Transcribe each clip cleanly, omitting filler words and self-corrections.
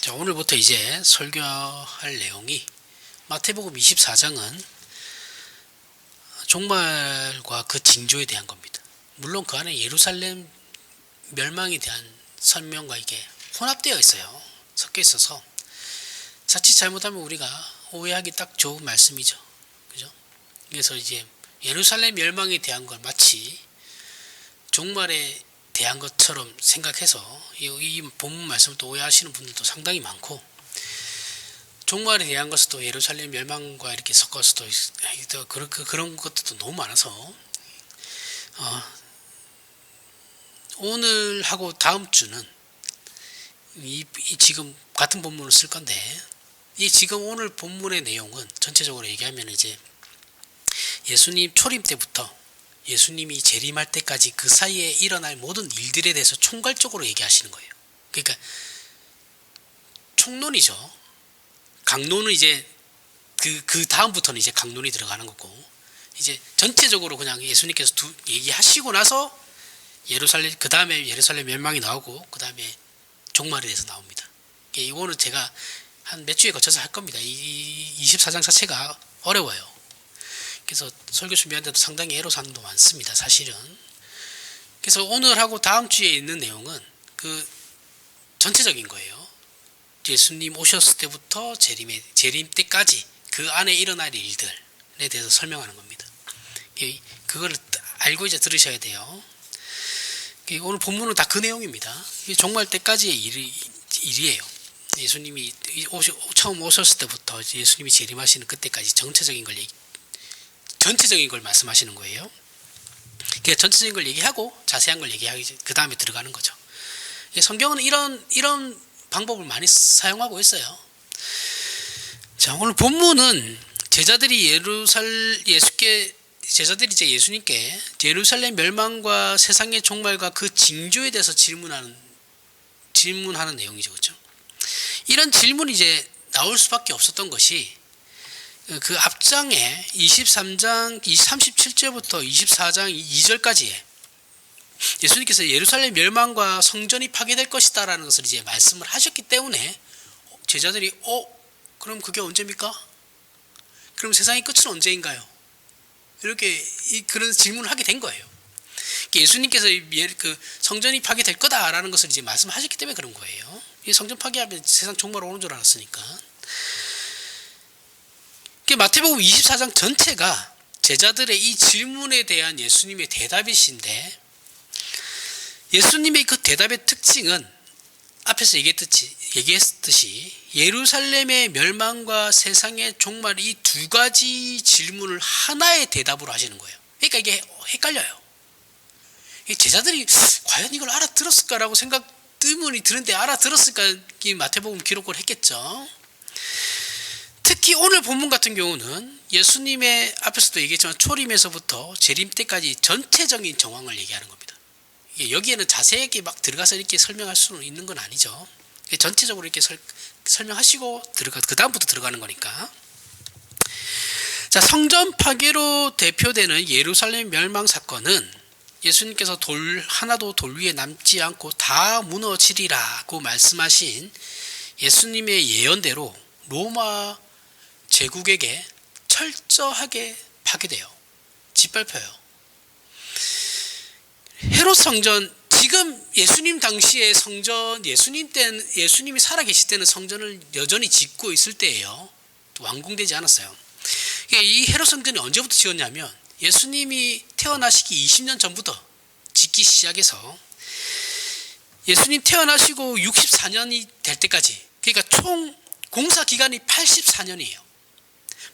자, 오늘부터 이제 설교할 내용이 마태복음 24장은 종말과 그 징조에 대한 겁니다. 물론 그 안에 예루살렘 멸망에 대한 설명과 이게 혼합되어 있어요. 섞여 있어서 자칫 잘못하면 우리가 오해하기 딱 좋은 말씀이죠. 그죠? 그래서 이제 예루살렘 멸망에 대한 걸 마치 종말에 대한 것처럼 생각해서 이 본문 말씀을 또 오해하시는 분들도 상당히 많고, 종말에 대한 것도 예루살렘 멸망과 이렇게 섞어서도 그런 것들도 너무 많아서 오늘하고 다음 주는 이 지금 같은 본문을 쓸 건데, 이 지금 오늘 본문의 내용은 전체적으로 얘기하면 이제 예수님 초림 때부터 예수님이 재림할 때까지 그 사이에 일어날 모든 일들에 대해서 총괄적으로 얘기하시는 거예요. 그러니까 총론이죠. 강론은 이제 그 다음부터는 이제 강론이 들어가는 거고, 이제 전체적으로 그냥 예수님께서 얘기하시고 나서 예루살렘, 그 다음에 예루살렘 멸망이 나오고 그 다음에 종말에 대해서 나옵니다. 이거는 제가 한 몇 주에 거쳐서 할 겁니다. 이 24장 자체가 어려워요. 그래서 설교 준비하는데도 상당히 애로사항도 많습니다, 사실은. 그래서 오늘하고 다음 주에 있는 내용은 그 전체적인 거예요. 예수님 오셨을 때부터 재림 때까지 그 안에 일어날 일들에 대해서 설명하는 겁니다. 그걸 알고 이제 들으셔야 돼요. 오늘 본문은 다 그 내용입니다. 종말 때까지의 일이에요. 예수님이 처음 오셨을 때부터 예수님이 재림하시는 그때까지 전체적인 걸 말씀하시는 거예요. 그러니까 전체적인 걸 얘기하고 자세한 걸 얘기하기 그 다음에 들어가는 거죠. 성경은 이런 방법을 많이 사용하고 있어요. 자, 오늘 본문은 제자들이 이제 예수님께 예루살렘 멸망과 세상의 종말과 그 징조에 대해서 질문하는 내용이죠, 그렇죠? 이런 질문이 이제 나올 수밖에 없었던 것이 그 앞장에 23장 37절부터 24장 2절까지에 예수님께서 예루살렘 멸망과 성전이 파괴될 것이다 라는 것을 이제 말씀을 하셨기 때문에 제자들이 그럼 그게 언제입니까? 그럼 세상의 끝은 언제인가요? 이렇게 그런 질문을 하게 된 거예요. 예수님께서 그 성전이 파괴될 거다라는 것을 이제 말씀하셨기 때문에 그런 거예요. 이 성전 파괴하면 세상 종말 오는 줄 알았으니까. 마태복음 24장 전체가 제자들의 이 질문에 대한 예수님의 대답이신데, 예수님의 그 대답의 특징은 앞에서 얘기했듯이 예루살렘의 멸망과 세상의 종말, 이 두 가지 질문을 하나의 대답으로 하시는 거예요. 그러니까 이게 헷갈려요. 제자들이 과연 이걸 알아들었을까라고 의문이 드는데, 알아들었을까? 이 마태복음 기록을 했겠죠. 특히 오늘 본문 같은 경우는 예수님의 앞에서도 얘기했지만 초림에서부터 재림 때까지 전체적인 정황을 얘기하는 겁니다. 여기에는 자세하게 막 들어가서 이렇게 설명할 수는 있는 건 아니죠. 전체적으로 이렇게 설명하시고 그 다음부터 들어가는 거니까. 자, 성전 파괴로 대표되는 예루살렘 멸망 사건은 예수님께서 하나도 돌 위에 남지 않고 다 무너지리라고 말씀하신 예수님의 예언대로 로마 제국에게 철저하게 파괴돼요. 짓밟혀요. 헤롯 성전, 지금 예수님 당시의 성전, 예수님이 살아계실 때는 성전을 여전히 짓고 있을 때예요. 완공되지 않았어요. 이 헤롯 성전이 언제부터 지었냐면 예수님이 태어나시기 20년 전부터 짓기 시작해서 예수님 태어나시고 64년이 될 때까지, 그러니까 총 공사 기간이 84년이에요.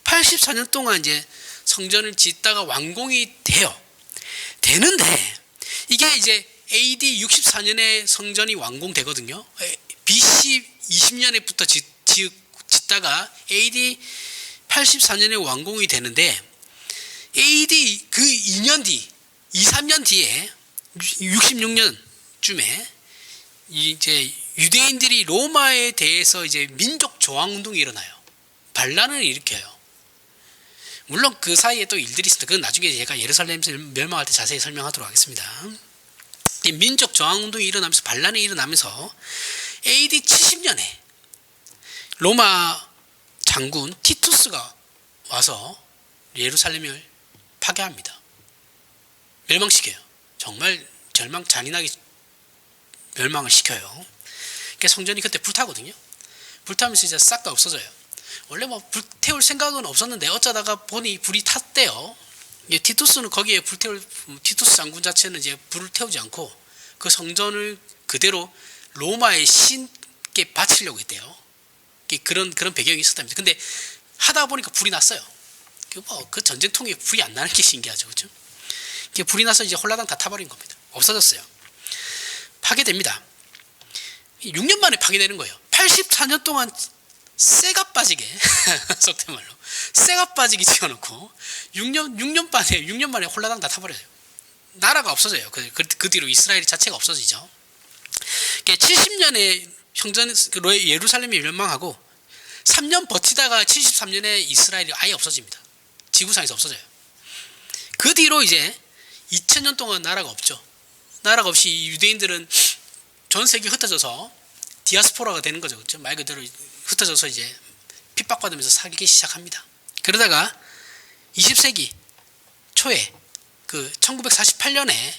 84년 동안 이제 성전을 짓다가 완공이 되는데, 이게 이제 AD 64년에 성전이 완공되거든요. BC 20년에부터 짓다가 AD 84년에 완공이 되는데, AD 그 2년 뒤, 2, 3년 뒤에 66년쯤에 이제 유대인들이 로마에 대해서 이제 민족 저항 운동이 일어나요. 반란을 일으켜요. 물론 그 사이에 또 일들이 있습니다. 그건 나중에 제가 예루살렘 멸망할 때 자세히 설명하도록 하겠습니다. 이 민족 저항 운동이 일어나면서 반란이 일어나면서 AD 70년에 로마 장군 티투스가 와서 예루살렘을 파괴합니다. 멸망시켜요. 정말 잔인하게 멸망을 시켜요. 그러니까 성전이 그때 불타거든요. 불타면서 이제 싹 다 없어져요. 원래 뭐 불태울 생각은 없었는데 어쩌다가 보니 불이 탔대요. 티투스는 거기에 티투스 장군 자체는 이제 불을 태우지 않고 그 성전을 그대로 로마의 신께 바치려고 했대요. 그런 배경이 있었답니다. 근데 하다 보니까 불이 났어요. 그 전쟁통에 불이 안 나는 게 신기하죠, 그렇죠? 불이 나서 이제 홀라당 다 타버린 겁니다. 없어졌어요. 파괴됩니다. 6년 만에 파괴되는 거예요. 84년 동안 쇠가 빠지게 속된 말로 쇠가 빠지게 지어놓고 6년 만에 홀라당 다 타버려요. 나라가 없어져요. 그 뒤로 이스라엘 자체가 없어지죠. 70년에 예루살렘이 멸망하고 3년 버티다가 73년에 이스라엘이 아예 없어집니다. 지구상에서 없어져요. 그 뒤로 이제 2000년 동안 나라가 없죠. 나라가 없이 유대인들은 전 세계에 흩어져서 디아스포라가 되는 거죠. 그렇죠? 말 그대로 흩어져서 이제 핍박받으면서 살기 시작합니다. 그러다가 20세기 초에 1948년에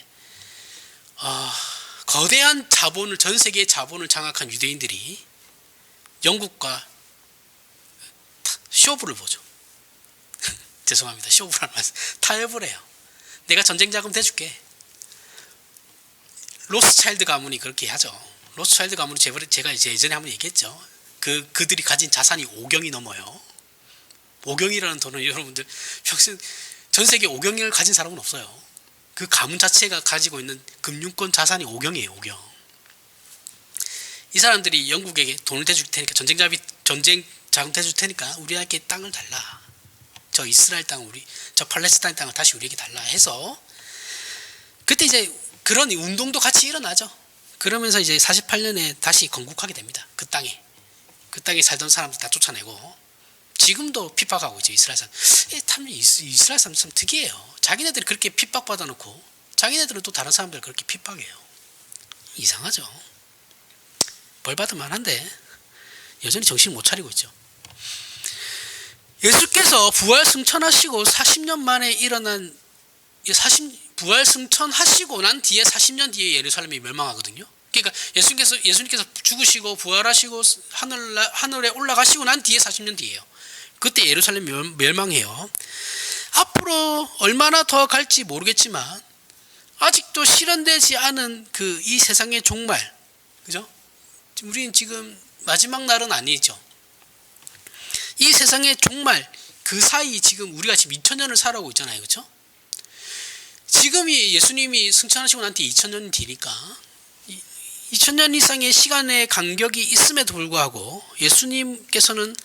거대한 자본을, 전 세계의 자본을 장악한 유대인들이 영국과 쇼부를 보죠. 죄송합니다. 쇼부라는 말씀. 타협을 해요. 내가 전쟁 자금 대줄게. 로스차일드 가문이 그렇게 하죠. 로스차일드 가문이 제가 이제 예전에 한번 얘기했죠. 그들이 가진 자산이 5경이 넘어요. 5경이라는 돈은 여러분들 평생 전 세계 5경을 가진 사람은 없어요. 그 가문 자체가 가지고 있는 금융권 자산이 5경이에요. 5경. 이 사람들이 영국에게 돈을 대줄 테니까 전쟁 자금 대줄 테니까 우리에게 땅을 달라. 저 이스라엘 땅 저 팔레스타인 땅을 다시 우리에게 달라 해서 그때 이제 그런 운동도 같이 일어나죠. 그러면서 이제 48년에 다시 건국하게 됩니다. 그 땅에 살던 사람들 다 쫓아내고 지금도 핍박하고 있죠. 이스라엘 사람. 이스라엘 사람 참 특이해요. 자기네들이 그렇게 핍박받아 놓고 자기네들은 또 다른 사람들 그렇게 핍박해요. 이상하죠. 벌 받을 만한데 여전히 정신 못 차리고 있죠. 예수께서 부활 승천하시고 40년 만에 일어난 부활 승천하시고 난 뒤에 40년 뒤에 예루살렘이 멸망하거든요. 그러니까 예수님께서 죽으시고 부활하시고 하늘에 올라가시고 난 뒤에 40년 뒤에요. 그때 예루살렘이 멸망해요. 앞으로 얼마나 더 갈지 모르겠지만 아직도 실현되지 않은 이 세상의 종말, 그죠? 우리는 지금 마지막 날은 아니죠. 이 세상의 종말, 그 사이 지금 우리가 지금 2000년을 살아오고 있잖아요, 그렇죠? 지금이 예수님이 승천하시고 난 뒤 2000년 뒤니까 2000년 이상의 시간의 간격이 있음에도 불구하고 예수님께서는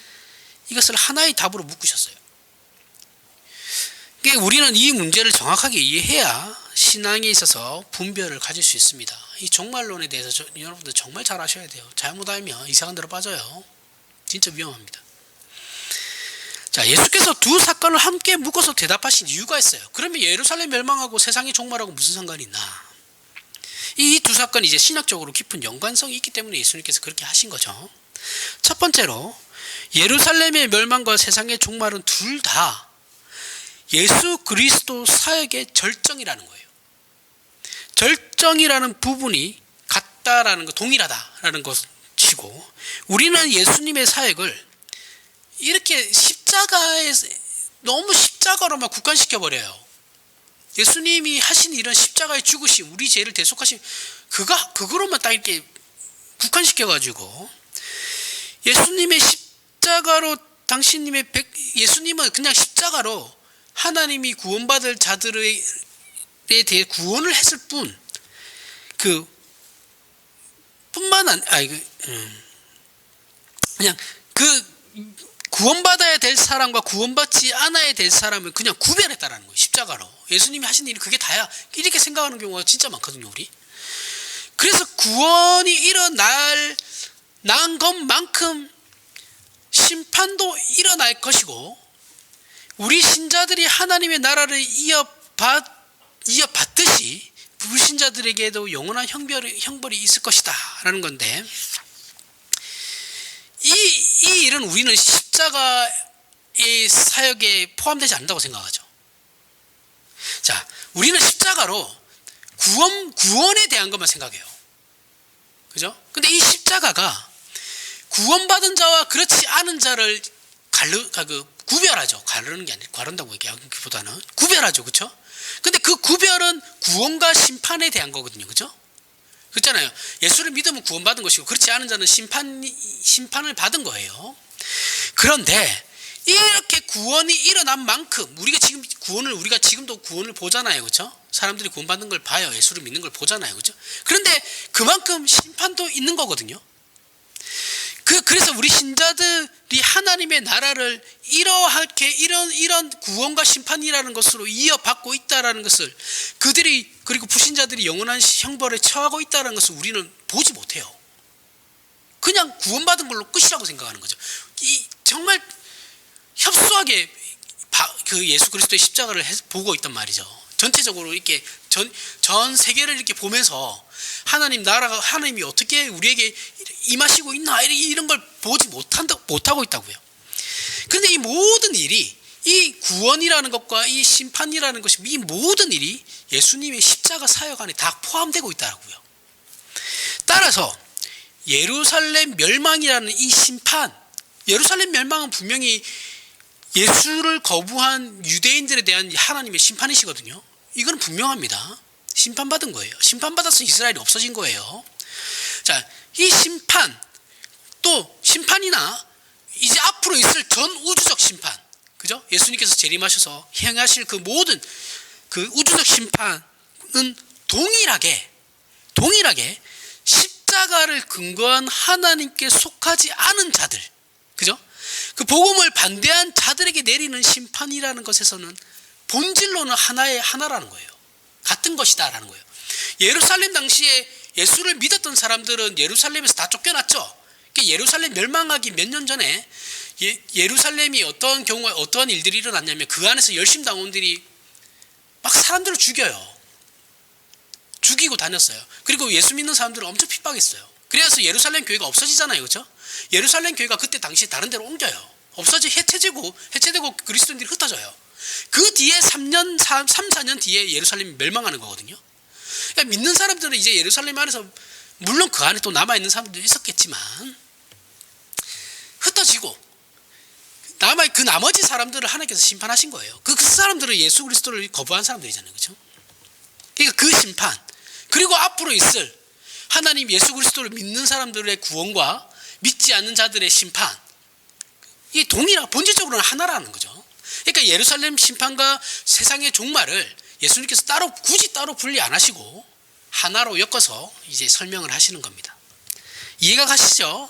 이것을 하나의 답으로 묶으셨어요. 그러니까 우리는 이 문제를 정확하게 이해해야 신앙에 있어서 분별을 가질 수 있습니다. 이 종말론에 대해서 여러분들 정말 잘 아셔야 돼요. 잘못 알면 이상한 데로 빠져요. 진짜 위험합니다. 자, 예수께서 두 사건을 함께 묶어서 대답하신 이유가 있어요. 그러면 예루살렘 멸망하고 세상의 종말하고 무슨 상관이 있나? 이 두 사건이 이제 신학적으로 깊은 연관성이 있기 때문에 예수님께서 그렇게 하신 거죠. 첫 번째로 예루살렘의 멸망과 세상의 종말은 둘 다 예수 그리스도 사역의 절정이라는 거예요. 절정이라는 부분이 같다라는 거, 동일하다라는 것이고, 우리는 예수님의 사역을 이렇게 너무 십자가로만 국한시켜버려요. 예수님이 하신 이런 십자가의 죽으심, 우리 죄를 대속하심, 그거로만 딱 이렇게 국한시켜가지고, 예수님의 십자가로, 예수님은 그냥 십자가로 하나님이 구원받을 자들에 대해 구원을 했을 뿐, 그냥 구원받아야 될 사람과 구원받지 않아야 될 사람을 그냥 구별했다라는 거예요. 십자가로. 예수님이 하신 일이 그게 다야. 이렇게 생각하는 경우가 진짜 많거든요, 우리. 그래서 구원이 난 것만큼 심판도 일어날 것이고, 우리 신자들이 하나님의 나라를 이어받듯이 불신자들에게도 영원한 형벌이 있을 것이다 라는 건데, 이 이 일은 우리는 십자가의 사역에 포함되지 않는다고 생각하죠. 자, 우리는 십자가로 구원에 대한 것만 생각해요. 그죠? 근데 이 십자가가 구원받은 자와 그렇지 않은 자를 구별하죠. 가르는 게 아니라 가른다고 얘기하기보다는 구별하죠. 그렇죠? 근데 그 구별은 구원과 심판에 대한 거거든요. 그죠? 그렇잖아요. 예수를 믿으면 구원받은 것이고 그렇지 않은 자는 심판을 받은 거예요. 그런데 이렇게 구원이 일어난 만큼 우리가 지금도 구원을 보잖아요. 그렇죠? 사람들이 구원받는 걸 봐요. 예수를 믿는 걸 보잖아요. 그렇죠? 그런데 그만큼 심판도 있는 거거든요. 그래서 우리 신자들이 하나님의 나라를 이런 구원과 심판이라는 것으로 이어받고 있다라는 것을 그리고 불신자들이 영원한 형벌에 처하고 있다는 것을 우리는 보지 못해요. 그냥 구원받은 걸로 끝이라고 생각하는 거죠. 정말 협소하게 그 예수 그리스도의 십자가를 보고 있단 말이죠. 전체적으로 이렇게 전 세계를 이렇게 보면서 하나님이 어떻게 우리에게 임하시고 있나 이런 걸 보지 못하고 있다고요. 그런데 이 모든 일이 이 구원이라는 것과 이 심판이라는 것이 이 모든 일이 예수님의 십자가 사역 안에 다 포함되고 있다고요. 따라서 예루살렘 멸망이라는 이 심판, 예루살렘 멸망은 분명히 예수를 거부한 유대인들에 대한 하나님의 심판이시거든요. 이건 분명합니다. 심판받은 거예요. 심판받아서 이스라엘이 없어진 거예요. 자, 이 심판, 또 심판이나 이제 앞으로 있을 전 우주적 심판, 그죠? 예수님께서 재림하셔서 행하실 그 모든 그 우주적 심판은 동일하게 십자가를 근거한 하나님께 속하지 않은 자들, 그죠? 그 복음을 반대한 자들에게 내리는 심판이라는 것에서는 본질로는 하나라는 거예요. 같은 것이다라는 거예요. 예루살렘 당시에 예수를 믿었던 사람들은 예루살렘에서 다 쫓겨났죠. 예루살렘 멸망하기 몇 년 전에 예루살렘이 어떠한 경우에 어떠한 일들이 일어났냐면 그 안에서 열심당원들이 막 사람들을 죽이고 다녔어요. 그리고 예수 믿는 사람들을 엄청 핍박했어요. 그래서 예루살렘 교회가 없어지잖아요. 그렇죠? 예루살렘 교회가 그때 당시에 다른 데로 옮겨요. 해체되고 그리스도인들이 흩어져요. 그 뒤에 3, 4년 뒤에 예루살렘이 멸망하는 거거든요. 그러니까 믿는 사람들은 이제 예루살렘 안에서 물론 그 안에 또 남아있는 사람들도 있었겠지만 흩어지고 그 나머지 사람들을 하나님께서 심판하신 거예요. 그 사람들은 예수 그리스도를 거부한 사람들이잖아요. 그렇죠? 그러니까 그 심판, 그리고 앞으로 있을 하나님 예수 그리스도를 믿는 사람들의 구원과 믿지 않는 자들의 심판, 이게 본질적으로는 하나라는 거죠. 그러니까 예루살렘 심판과 세상의 종말을 예수님께서 굳이 따로 분리 안 하시고 하나로 엮어서 이제 설명을 하시는 겁니다. 이해가 가시죠?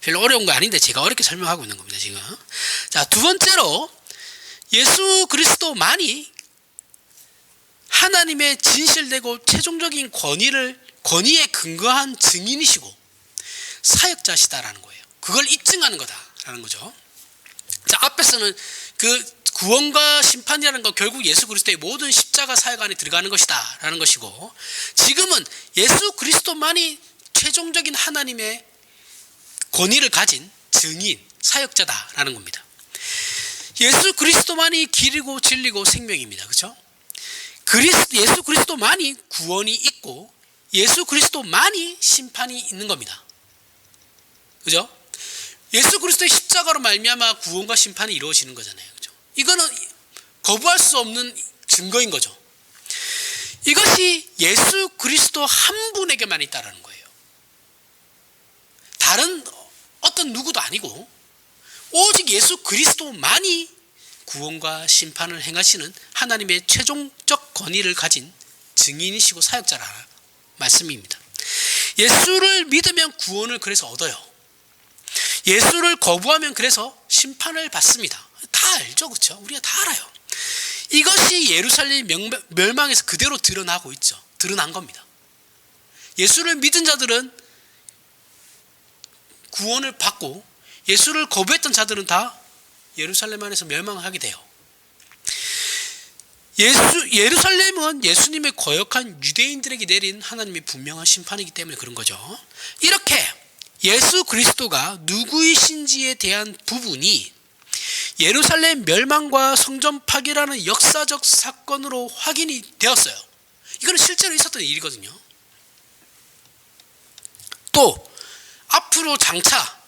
별로 어려운 거 아닌데 제가 어렵게 설명하고 있는 겁니다, 지금. 자, 두 번째로 예수 그리스도만이 하나님의 진실되고 최종적인 권위에 근거한 증인이시고 사역자시다라는 거예요. 그걸 입증하는 거다라는 거죠. 자, 앞에서는 그 구원과 심판이라는 건 결국 예수 그리스도의 모든 십자가 사역 안에 들어가는 것이다라는 것이고, 지금은 예수 그리스도만이 최종적인 하나님의 권위를 가진 증인, 사역자다라는 겁니다. 예수 그리스도만이 길이고 진리고 생명입니다. 그렇죠? 예수 그리스도만이 구원이 있고 예수 그리스도만이 심판이 있는 겁니다. 그죠? 예수 그리스도의 십자가로 말미암아 구원과 심판이 이루어지는 거잖아요. 그죠? 이거는 거부할 수 없는 증거인 거죠. 이것이 예수 그리스도 한 분에게만 있다라는 거예요. 다른 어떤 누구도 아니고 오직 예수 그리스도만이 구원과 심판을 행하시는 하나님의 최종적 권위를 가진 증인이시고 사역자라 말씀입니다. 예수를 믿으면 구원을 그래서 얻어요. 예수를 거부하면 그래서 심판을 받습니다. 다 알죠, 그렇죠? 우리가 다 알아요. 이것이 예루살렘 멸망에서 그대로 드러나고 있죠. 드러난 겁니다. 예수를 믿은 자들은 구원을 받고 예수를 거부했던 자들은 다 예루살렘 안에서 멸망하게 돼요. 예루살렘은 예수님의 거역한 유대인들에게 내린 하나님의 분명한 심판이기 때문에 그런 거죠. 이렇게 예수 그리스도가 누구이신지에 대한 부분이 예루살렘 멸망과 성전 파괴라는 역사적 사건으로 확인이 되었어요. 이거는 실제로 있었던 일이거든요. 또 앞으로 장차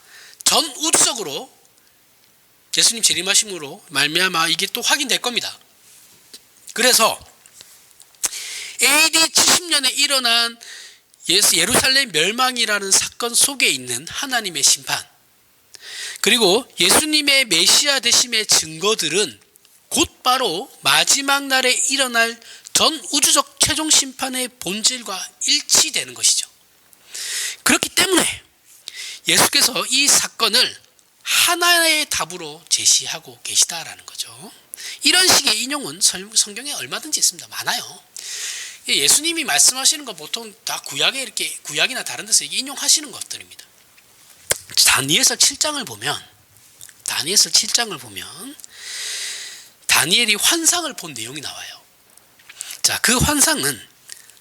전 우주적으로 예수님 재림하심으로 말미암아 이게 또 확인될 겁니다. 그래서 AD 70년에 일어난 예루살렘 멸망이라는 사건 속에 있는 하나님의 심판, 그리고 예수님의 메시아 되심의 증거들은 곧바로 마지막 날에 일어날 전 우주적 최종 심판의 본질과 일치되는 것이죠. 그렇기 때문에 예수께서 이 사건을 하나의 답으로 제시하고 계시다라는 거죠. 이런 식의 인용은 성경에 얼마든지 있습니다. 많아요. 예수님이 말씀하시는 거 보통 다 구약에 이렇게 구약이나 다른 데서 인용하시는 것들입니다. 다니엘서 7장을 보면 다니엘이 환상을 본 내용이 나와요. 자, 그 환상은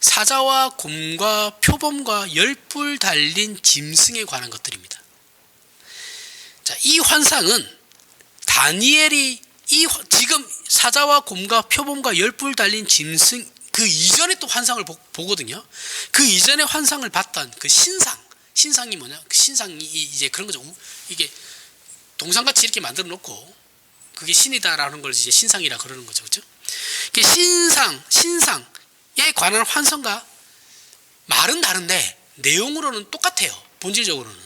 사자와 곰과 표범과 열뿔 달린 짐승에 관한 것들입니다. 자, 이 환상은 다니엘이 지금 사자와 곰과 표범과 열뿔 달린 짐승 그 이전에 또 환상을 보거든요. 그 이전에 환상을 봤던 그 신상이 뭐냐? 그 신상이 이제 그런 거죠. 이게 동상같이 이렇게 만들어 놓고 그게 신이다라는 걸 이제 신상이라 그러는 거죠, 그렇죠? 신상에 관한 환상과 말은 다른데 내용으로는 똑같아요. 본질적으로는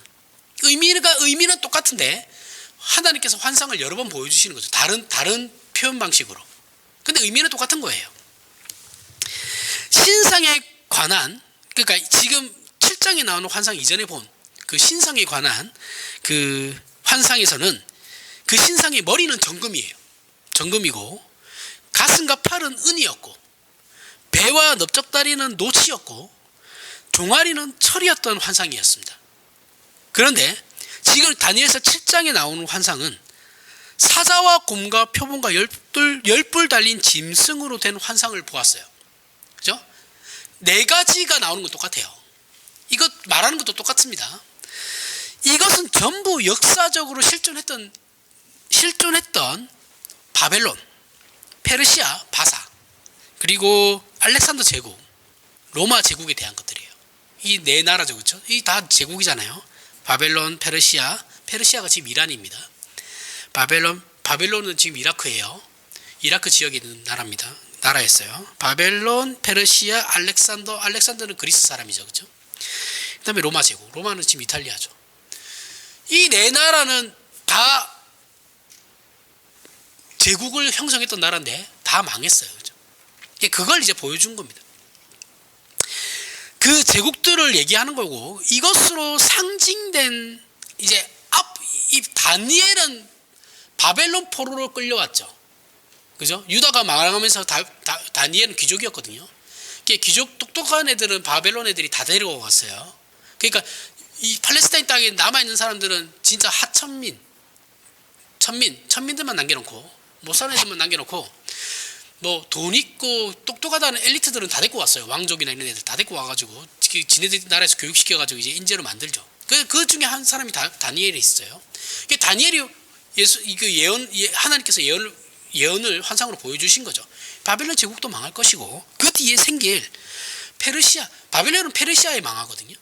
의미는 똑같은데 하나님께서 환상을 여러 번 보여주시는 거죠. 다른 표현 방식으로. 근데 의미는 똑같은 거예요. 신상에 관한, 그러니까 지금 7장에 나오는 환상 이전에 본 그 신상에 관한 그 환상에서는 그 신상의 머리는 정금이고 가슴과 팔은 은이었고 배와 넓적다리는 노치였고 종아리는 철이었던 환상이었습니다. 그런데 지금 다니엘서 7장에 나오는 환상은 사자와 곰과 표범과 열뿔 달린 짐승으로 된 환상을 보았어요. 그죠? 4가지가 나오는 건 똑같아요. 이것 말하는 것도 똑같습니다. 이것은 전부 역사적으로 실존했던 바벨론, 페르시아, 바사, 그리고 알렉산더 제국, 로마 제국에 대한 것들이에요. 이 4나라죠, 그렇죠? 이 다 제국이잖아요. 바벨론, 페르시아가 지금 이란입니다. 바벨론은 지금 이라크예요. 이라크 지역에 있는 나라였어요. 바벨론, 페르시아, 알렉산더는 그리스 사람이죠, 그렇죠? 그다음에 로마 제국, 로마는 지금 이탈리아죠. 이 4나라는 다 제국을 형성했던 나라인데 다 망했어요, 그렇죠? 그걸 이제 보여준 겁니다. 그 제국들을 얘기하는 거고, 이것으로 상징된 이제 이 다니엘은 바벨론 포로로 끌려왔죠. 그죠? 유다가 망하면서 다니엘은 귀족이었거든요. 귀족 똑똑한 애들은 바벨론 애들이 다 데리고 갔어요. 그러니까 이 팔레스타인 땅에 남아있는 사람들은 진짜 천민들만 남겨놓고, 못 사는 애들만 남겨놓고, 뭐 돈 있고 똑똑하다는 엘리트들은 다 데리고 왔어요. 왕족이나 이런 애들 다 데리고 와가지고 지네들 나라에서 교육시켜가지고 이제 인재로 만들죠. 그 중에 한 사람이 다니엘이 있어요. 다니엘이 하나님께서 예언을 환상으로 보여주신 거죠. 바벨론 제국도 망할 것이고 그 뒤에 생길 바벨론은 페르시아에 망하거든요.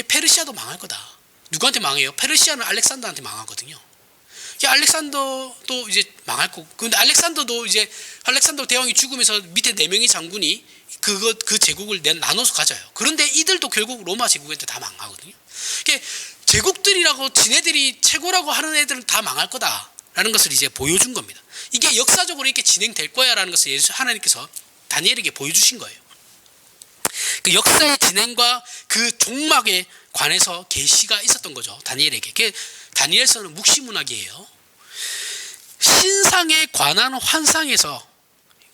페르시아도 망할 거다. 누구한테 망해요? 페르시아는 알렉산더한테 망하거든요. 알렉산더도 이제 망할 거고, 근데 알렉산더 대왕이 죽으면서 밑에 4명의 장군이 그 제국을 나눠서 가져요. 그런데 이들도 결국 로마 제국한테 다 망하거든요. 제국들이라고 지네들이 최고라고 하는 애들은 다 망할 거다라는 것을 이제 보여준 겁니다. 이게 역사적으로 이렇게 진행될 거야라는 것을 하나님께서 다니엘에게 보여주신 거예요. 그 역사의 진행과 그 종막에 관해서 계시가 있었던 거죠. 다니엘에게. 다니엘서는 묵시문학이에요. 신상에 관한 환상에서,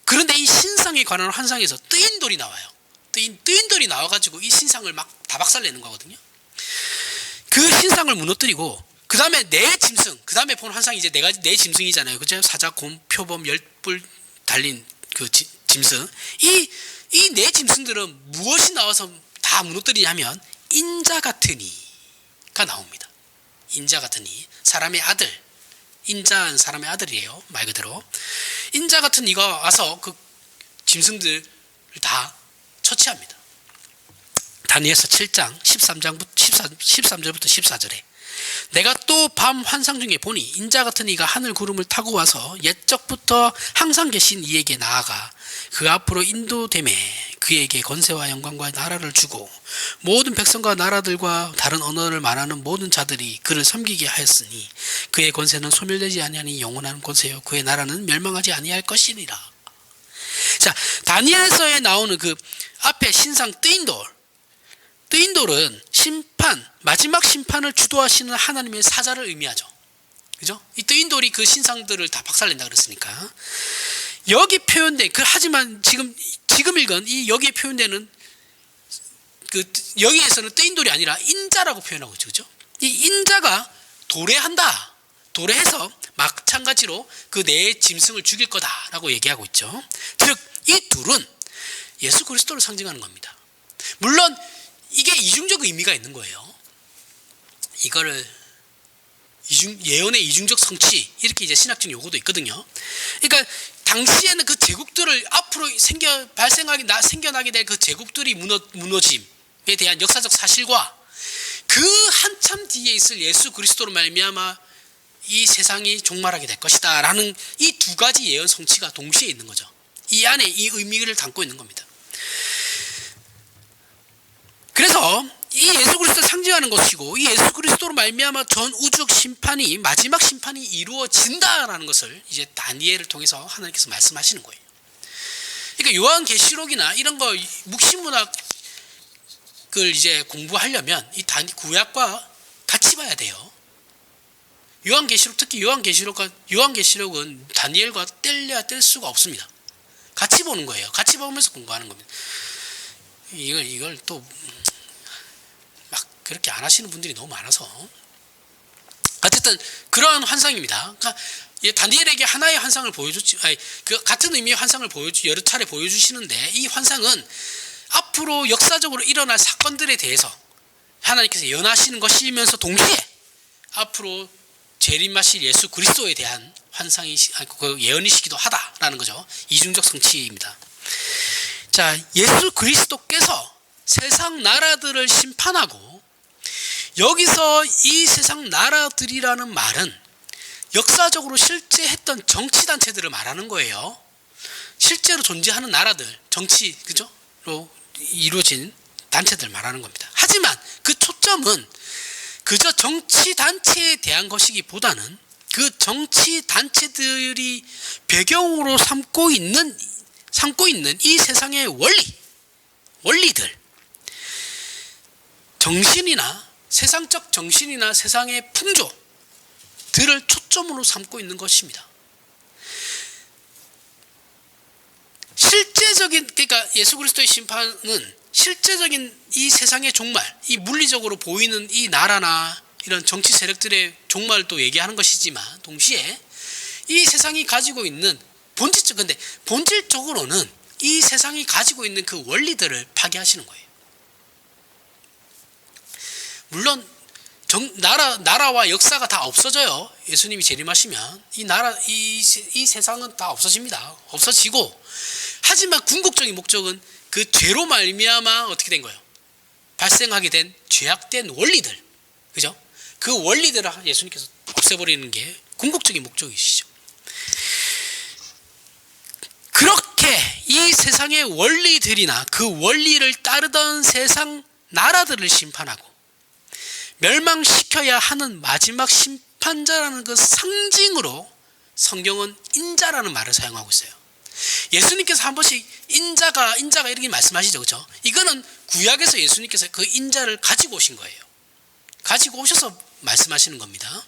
그런데 이 신상에 관한 환상에서 뜨인 돌이 나와요. 뜨인 돌이 나와가지고 이 신상을 막 다 박살내는 거거든요. 그 신상을 무너뜨리고 그 다음에 그 다음에 본 환상이 이제 네 짐승이잖아요. 그죠? 사자, 곰, 표범, 열뿔 달린 그 짐승. 이 네 짐승들은 무엇이 나와서 다 무너뜨리냐면 인자 같으니, 이가 나옵니다. 인자 같은 이, 사람의 아들, 인자는 사람의 아들이에요. 말 그대로 인자 같은 이가 와서 그 짐승들을 다 처치합니다. 다니엘서 7장 13절부터 14절에 내가 또 밤 환상 중에 보니 인자 같은 이가 하늘 구름을 타고 와서 옛적부터 항상 계신 이에게 나아가 그 앞으로 인도되매 그에게 권세와 영광과 나라를 주고 모든 백성과 나라들과 다른 언어를 말하는 모든 자들이 그를 섬기게 하였으니 그의 권세는 소멸되지 아니하니 영원한 권세요 그의 나라는 멸망하지 아니할 것이니라. 자, 다니엘서에 나오는 그 앞에 신상 뜨인돌은 심판, 마지막 심판을 주도하시는 하나님의 사자를 의미하죠. 그죠? 이 뜨인돌이 그 신상들을 다 박살낸다 그랬으니까. 여기 표현된, 하지만 지금 읽은 이 여기에 표현되는 여기에서는 뜨인돌이 아니라 인자라고 표현하고 있죠. 그죠? 이 인자가 도래한다. 도래해서 마찬가지로 그 네 짐승을 죽일 거다라고 얘기하고 있죠. 즉, 이 둘은 예수 그리스도를 상징하는 겁니다. 물론 이게 이중적 의미가 있는 거예요. 이거를 예언의 이중적 성취, 이렇게 이제 신학적 요구도 있거든요. 그러니까 당시에는 그 제국들을 앞으로 생겨나게 될 그 제국들이 무너짐에 대한 역사적 사실과 그 한참 뒤에 있을 예수 그리스도로 말미암아 이 세상이 종말하게 될 것이다 라는 이 두 가지 예언 성취가 동시에 있는 거죠. 이 안에 이 의미를 담고 있는 겁니다. 그래서 이 예수 그리스도를 상징하는 것이고 이 예수 그리스도로 말미암아 전 우주적 심판이 마지막 심판이 이루어진다라는 것을 이제 다니엘을 통해서 하나님께서 말씀하시는 거예요. 그러니까 요한계시록이나 이런 거 묵시문학을 이제 공부하려면 이 구약과 같이 봐야 돼요. 요한계시록, 특히 요한계시록은 다니엘과 뗄래야 뗄 수가 없습니다. 같이 보는 거예요. 같이 보면서 공부하는 겁니다. 이걸 또 막 그렇게 안 하시는 분들이 너무 많아서 어쨌든 그러한 환상입니다. 그러니까 다니엘에게 하나의 환상을 그 같은 의미의 환상을 여러 차례 보여주시는데 이 환상은 앞으로 역사적으로 일어날 사건들에 대해서 하나님께서 예언하시는 것이면서 동시에 앞으로 재림하실 예수 그리스도에 대한 그 예언이시기도 하다라는 거죠. 이중적 성취입니다. 자, 예수 그리스도께서 세상 나라들을 심판하고 여기서 이 세상 나라들이라는 말은 역사적으로 실제 했던 정치단체들을 말하는 거예요. 실제로 존재하는 나라들, 그죠?로 이루어진 단체들 말하는 겁니다. 하지만 그 초점은 그저 정치단체에 대한 것이기보다는 그 정치단체들이 배경으로 삼고 있는 이 세상의 원리들, 세상적 정신이나 세상의 풍조들을 초점으로 삼고 있는 것입니다. 그러니까 예수 그리스도의 심판은 실제적인 이 세상의 종말, 이 물리적으로 보이는 이 나라나 이런 정치 세력들의 종말도 얘기하는 것이지만 동시에 이 세상이 가지고 있는 본질적으로는 이 세상이 가지고 있는 그 원리들을 파괴하시는 거예요. 물론 나라와 역사가 다 없어져요. 예수님이 재림하시면 이 세상은 다 없어지고 하지만 궁극적인 목적은 그 죄로 말미암아 어떻게 된 거예요? 발생하게 된 죄악된 원리들, 그죠? 그 원리들을 예수님께서 없애버리는 게 궁극적인 목적이시죠. 그렇게 이 세상의 원리들이나 그 원리를 따르던 세상 나라들을 심판하고 멸망시켜야 하는 마지막 심판자라는 그 상징으로 성경은 인자라는 말을 사용하고 있어요. 예수님께서 한 번씩 인자가 이렇게 말씀하시죠. 그렇죠? 이거는 구약에서 예수님께서 그 인자를 가지고 오신 거예요. 가지고 오셔서 말씀하시는 겁니다.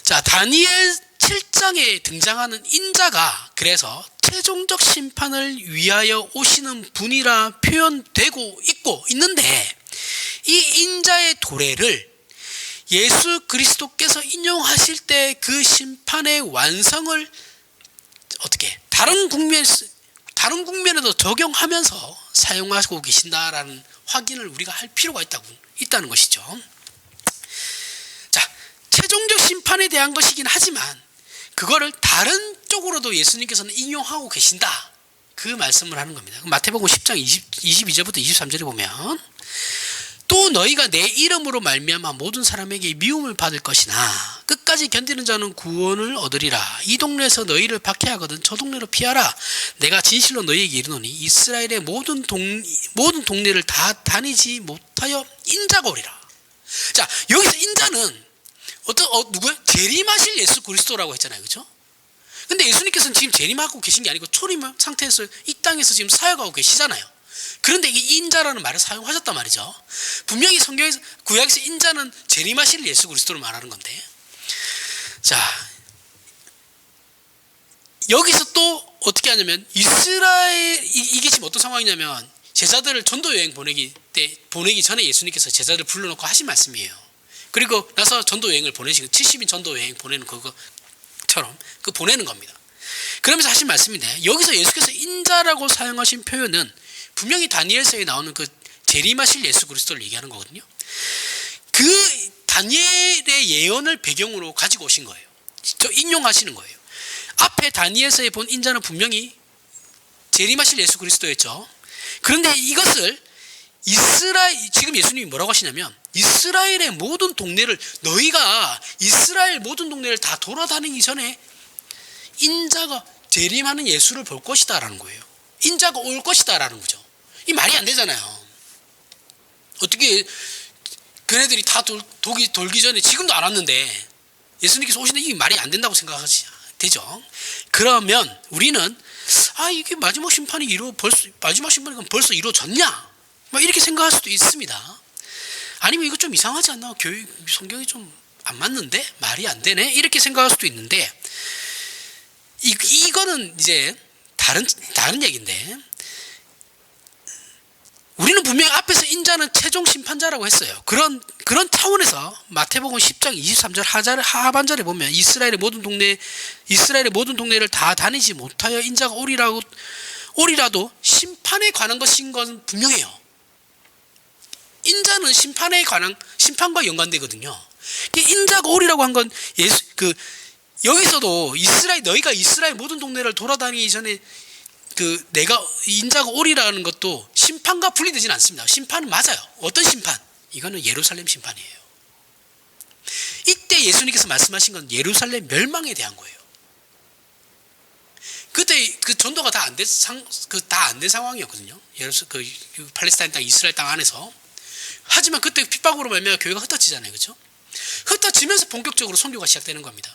자, 다니엘 7장에 등장하는 인자가 그래서 최종적 심판을 위하여 오시는 분이라 표현되고 있는데 이 인자의 도래를 예수 그리스도께서 인용하실 때 그 심판의 완성을 어떻게 다른 국면에도 적용하면서 사용하고 계신다라는 확인을 우리가 할 필요가 있다는 것이죠. 심판에 대한 것이긴 하지만 그거를 다른 쪽으로도 예수님께서는 인용하고 계신다, 그 말씀을 하는 겁니다. 마태복음 10장 22절부터 23절에 보면 또 너희가 내 이름으로 말미암아 모든 사람에게 미움을 받을 것이나 끝까지 견디는 자는 구원을 얻으리라. 이 동네에서 너희를 박해하거든 저 동네로 피하라. 내가 진실로 너희에게 이르노니 이스라엘의 모든 동네를 다 다니지 못하여 인자가 오리라. 자, 여기서 인자는 누구예요? 재림하실 예수 그리스도라고 했잖아요, 그렇죠? 근데 예수님께서는 지금 재림하고 계신 게 아니고 초림 상태에서 이 땅에서 지금 사역하고 계시잖아요. 그런데 이 인자라는 말을 사용하셨단 말이죠. 분명히 성경에서, 구약에서 인자는 재림하실 예수 그리스도를 말하는 건데, 자, 여기서 또 어떻게 하냐면 이게 지금 어떤 상황이냐면 제자들을 전도 여행 보내기 전에 예수님께서 제자들을 불러놓고 하신 말씀이에요. 그리고 나서 전도 여행을 보내시고 70인 전도 여행 보내는 그거처럼 보내는 겁니다. 그러면서 하신 말씀인데, 여기서 예수께서 인자라고 사용하신 표현은 분명히 다니엘서에 나오는 그 재림하실 예수 그리스도를 얘기하는 거거든요. 그 다니엘의 예언을 배경으로 가지고 오신 거예요. 인용하시는 거예요. 앞에 다니엘서에 본 인자는 분명히 재림하실 예수 그리스도였죠. 그런데 이것을 지금 예수님이 뭐라고 하시냐면 이스라엘의 모든 동네를, 너희가 이스라엘 모든 동네를 다 돌아다니기 전에 인자가 재림하는 예수를 볼 것이다 라는 거예요. 인자가 올 것이다 라는 거죠. 이 말이 안 되잖아요. 어떻게 그네들이 다 독이 돌기 전에 지금도 안 왔는데 예수님께서 오시는데 이게 말이 안 된다고 생각하지 되죠. 그러면 우리는 이게 마지막 심판이 벌써 이루어졌냐, 이렇게 생각할 수도 있습니다. 아니면 이거 좀 이상하지 않나, 성경이 좀 안 맞는데, 말이 안 되네, 이렇게 생각할 수도 있는데, 이거는 이제 다른 얘기인데, 우리는 분명히 앞에서 인자는 최종 심판자라고 했어요. 그런 차원에서 마태복음 10장 23절 하반절에 보면 이스라엘의 모든 동네를 다 다니지 못하여 인자가 오리라도 심판에 관한 것인 건 분명해요. 인자는 심판과 연관되거든요. 인자가 오리라고 한 건 여기서도 너희가 이스라엘 모든 동네를 돌아다니기 전에 내가 인자가 오리라는 것도 심판과 분리되지는 않습니다. 심판은 맞아요. 어떤 심판? 이거는 예루살렘 심판이에요. 이때 예수님께서 말씀하신 건 예루살렘 멸망에 대한 거예요. 그때 그 전도가 다 안 된 상황이었거든요. 팔레스타인 땅, 이스라엘 땅 안에서. 하지만 그때 핍박으로 말미암아 교회가 흩어지잖아요, 그렇죠? 흩어지면서 본격적으로 선교가 시작되는 겁니다.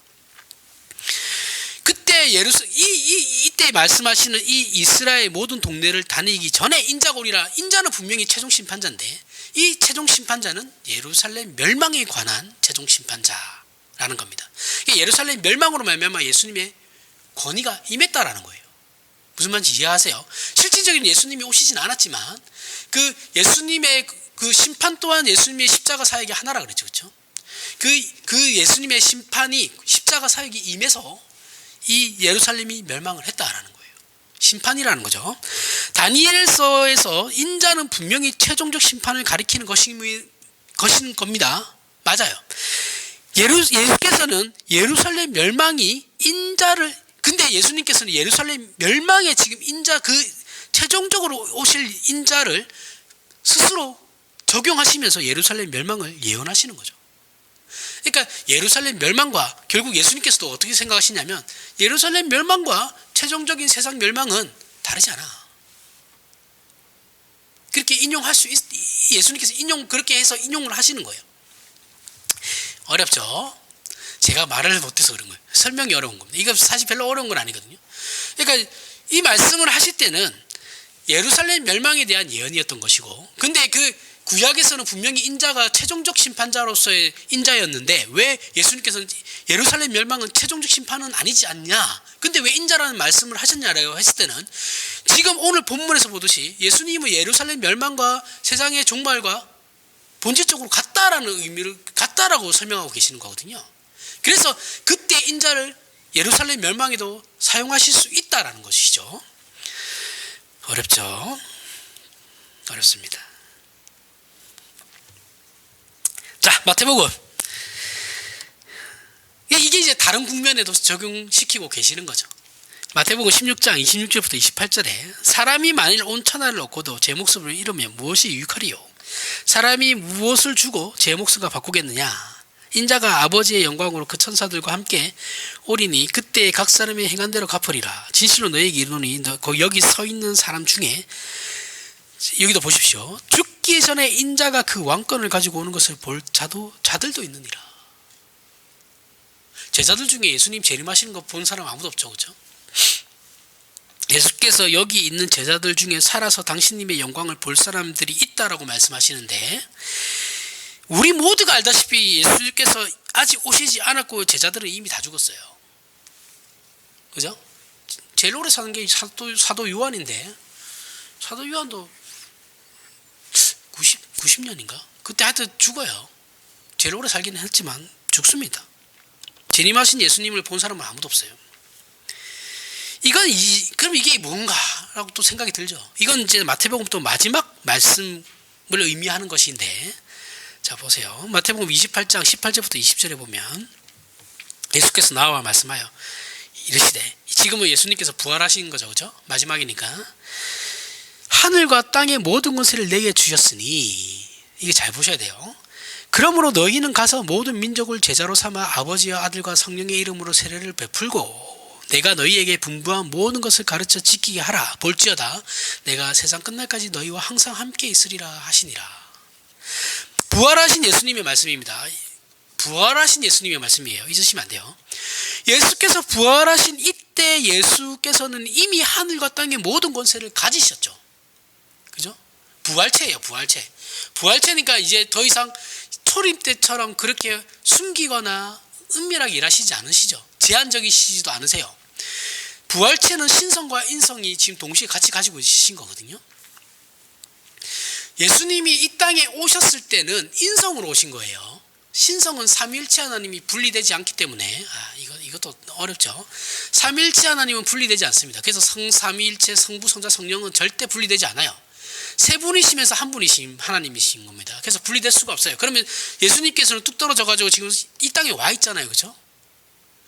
그때 이때 말씀하시는 이 이스라엘 모든 동네를 다니기 전에 인자가 오리라. 인자는 분명히 최종 심판자인데, 이 최종 심판자는 예루살렘 멸망에 관한 최종 심판자라는 겁니다. 예루살렘 멸망으로 말미암아 예수님의 권위가 임했다라는 거예요. 무슨 말인지 이해하세요? 실질적인 예수님이 오시진 않았지만 그 예수님의 그 심판 또한 예수님의 십자가 사역의 하나라 그랬죠, 그렇죠? 그 예수님의 심판이 십자가 사역이 임해서 이 예루살렘이 멸망을 했다라는 거예요. 심판이라는 거죠. 다니엘서에서 인자는 분명히 최종적 심판을 가리키는 것인 겁니다. 맞아요. 예수께서는 예루살렘 멸망이 근데 예수님께서는 예루살렘 멸망에 지금 최종적으로 오실 인자를 스스로 적용하시면서 예루살렘 멸망을 예언하시는 거죠. 그러니까 예루살렘 멸망과 결국 예수님께서도 어떻게 생각하시냐면 예루살렘 멸망과 최종적인 세상 멸망은 다르지 않아. 그렇게 예수님께서 그렇게 해서 인용을 하시는 거예요. 어렵죠? 제가 말을 못해서 그런 거예요. 설명이 어려운 겁니다. 이거 사실 별로 어려운 건 아니거든요. 그러니까 이 말씀을 하실 때는 예루살렘 멸망에 대한 예언이었던 것이고, 근데 구약에서는 분명히 인자가 최종적 심판자로서의 인자였는데 왜 예수님께서는 예루살렘 멸망은 최종적 심판은 아니지 않냐, 근데 왜 인자라는 말씀을 하셨냐라고 했을 때는 지금 오늘 본문에서 보듯이 예수님은 예루살렘 멸망과 세상의 종말과 본질적으로 같다라고 설명하고 계시는 거거든요. 그래서 그때 인자를 예루살렘 멸망에도 사용하실 수 있다라는 것이죠. 어렵죠? 어렵습니다. 자, 마태복음 이게 이제 다른 국면에도 적용시키고 계시는 거죠. 마태복음 16장 26절부터 28절에 사람이 만일 온 천하를 얻고도 제 목숨을 잃으면 무엇이 유익하리요? 사람이 무엇을 주고 제 목숨과 바꾸겠느냐? 인자가 아버지의 영광으로 그 천사들과 함께 오리니 그때 각 사람이 행한 대로 갚으리라. 진실로 너희에게 이르노니 여기 서 있는 사람 중에 여기도 보십시오. 죽기 전에 인자가 그 왕권을 가지고 오는 것을 볼 자들도 있느니라. 제자들 중에 예수님 재림하시는 거 본 사람 아무도 없죠, 그렇죠? 예수께서 여기 있는 제자들 중에 살아서 당신님의 영광을 볼 사람들이 있다라고 말씀하시는데, 우리 모두가 알다시피 예수께서 아직 오시지 않았고 제자들은 이미 다 죽었어요. 그죠? 제일 오래 사는 게 사도 요한인데, 사도 요한도 90년인가? 그때 하여튼 죽어요. 제일 오래 살기는 했지만 죽습니다. 재림하신 예수님을 본 사람은 아무도 없어요. 그럼 이게 뭔가라고 또 생각이 들죠. 이건 이제 마태복음 또 마지막 말씀을 의미하는 것인데, 자 보세요. 마태복음 28장 18절부터 20절에 보면 예수께서 나와 말씀하여 이르시되, 지금은 예수님께서 부활하신 거죠, 그죠? 마지막이니까. 하늘과 땅의 모든 권세를 내게 주셨으니, 이게 잘 보셔야 돼요. 그러므로 너희는 가서 모든 민족을 제자로 삼아 아버지와 아들과 성령의 이름으로 세례를 베풀고 내가 너희에게 분부한 모든 것을 가르쳐 지키게 하라. 볼지어다 내가 세상 끝날까지 너희와 항상 함께 있으리라 하시니라. 부활하신 예수님의 말씀입니다. 부활하신 예수님의 말씀이에요. 잊으시면 안 돼요. 예수께서 부활하신 이때 예수께서는 이미 하늘과 땅의 모든 권세를 가지셨죠. 그죠? 부활체예요, 부활체. 부활체니까 이제 더 이상 초림 때처럼 그렇게 숨기거나 은밀하게 일하시지 않으시죠. 제한적이시지도 않으세요. 부활체는 신성과 인성이 지금 동시에 같이 가지고 있으신 거거든요. 예수님이 이 땅에 오셨을 때는 인성으로 오신 거예요. 신성은 삼위일체 하나님이 분리되지 않기 때문에, 이것도 어렵죠. 삼위일체 하나님은 분리되지 않습니다. 그래서 삼위일체, 성부, 성자, 성령은 절대 분리되지 않아요. 세 분이시면서 한 분이신 하나님이신 겁니다. 그래서 분리될 수가 없어요. 그러면 예수님께서는 뚝 떨어져가지고 지금 이 땅에 와 있잖아요, 그렇죠?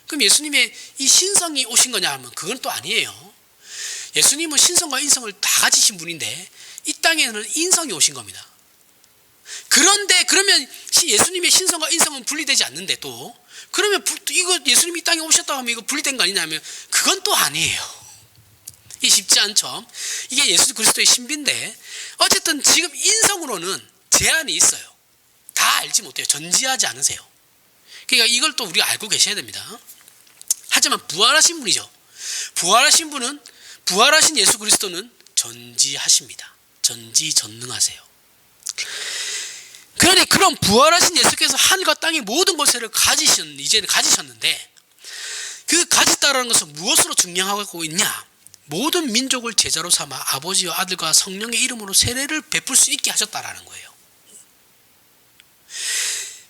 그럼 예수님의 이 신성이 오신 거냐 하면 그건 또 아니에요. 예수님은 신성과 인성을 다 가지신 분인데 이 땅에는 인성이 오신 겁니다. 그런데 그러면 예수님의 신성과 인성은 분리되지 않는데 또 그러면 이거 예수님이 이 땅에 오셨다고 하면 이거 분리된 거 아니냐 하면 그건 또 아니에요. 이게 쉽지 않죠. 이게 예수 그리스도의 신비인데 어쨌든 지금 인성으로는 제한이 있어요. 다 알지 못해요. 전지하지 않으세요. 그러니까 이걸 또 우리가 알고 계셔야 됩니다. 하지만 부활하신 분이죠. 부활하신 예수 그리스도는 전지하십니다. 전지전능하세요. 그러니 그런 부활하신 예수께서 하늘과 땅의 모든 권세를 이제는 가지셨는데, 그 가졌다라는 것은 무엇으로 증명하고 있냐? 모든 민족을 제자로 삼아 아버지와 아들과 성령의 이름으로 세례를 베풀 수 있게 하셨다라는 거예요.